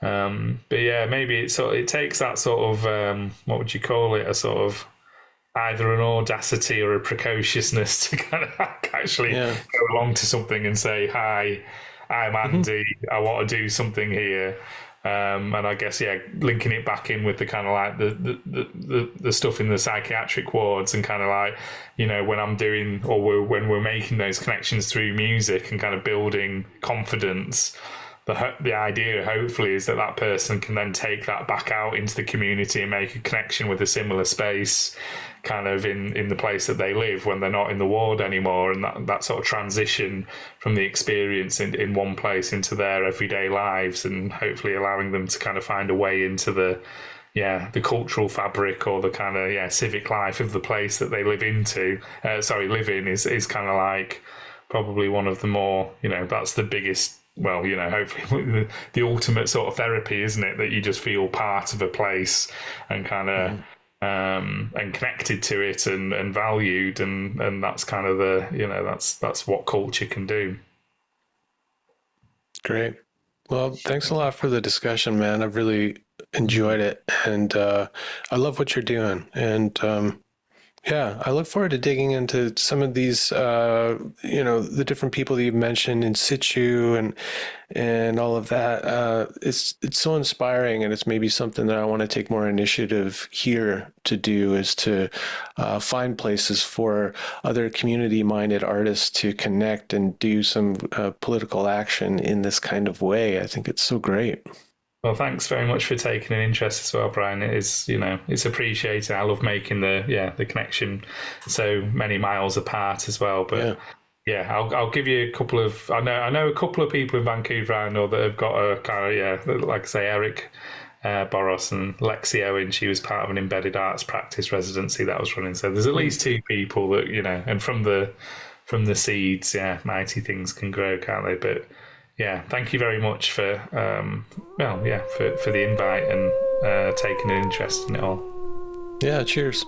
But maybe it takes that sort of what would you call it, a sort of either an audacity or a precociousness to kind of actually go along to something and say, hi, I'm Andy, I want to do something here. And I guess linking it back in with the kind of like the stuff in the psychiatric wards and kind of like, when I'm doing or when we're making those connections through music and kind of building confidence. The idea, hopefully, is that person can then take that back out into the community and make a connection with a similar space kind of in the place that they live when they're not in the ward anymore. And that sort of transition from the experience in one place into their everyday lives and hopefully allowing them to kind of find a way into the cultural fabric or the kind of, civic life of the place that they live in is kind of like probably one of the more, that's the biggest, well, hopefully the ultimate sort of therapy, isn't it? That you just feel part of a place and kind of and connected to it and valued, and that's kind of that's what culture can do.
Great. Well, thanks a lot for the discussion, man. I've really enjoyed it, and I love what you're doing. And yeah, I look forward to digging into some of these, the different people that you mentioned in situ and all of that. It's so inspiring, and it's maybe something that I want to take more initiative here to do, is to find places for other community-minded artists to connect and do some political action in this kind of way. I think it's so great.
Well, thanks very much for taking an interest as well, Brian. It is, it's appreciated. I love making the connection so many miles apart as well. But yeah, I'll give you a couple of. I know a couple of people in Vancouver I know that have got a kind of like I say, Eric Boros and Lexi Owen. She was part of an embedded arts practice residency that I was running. So there's at least two people that and from the seeds, mighty things can grow, can't they? But yeah, thank you very much for for the invite and taking an interest in it all.
Yeah, cheers.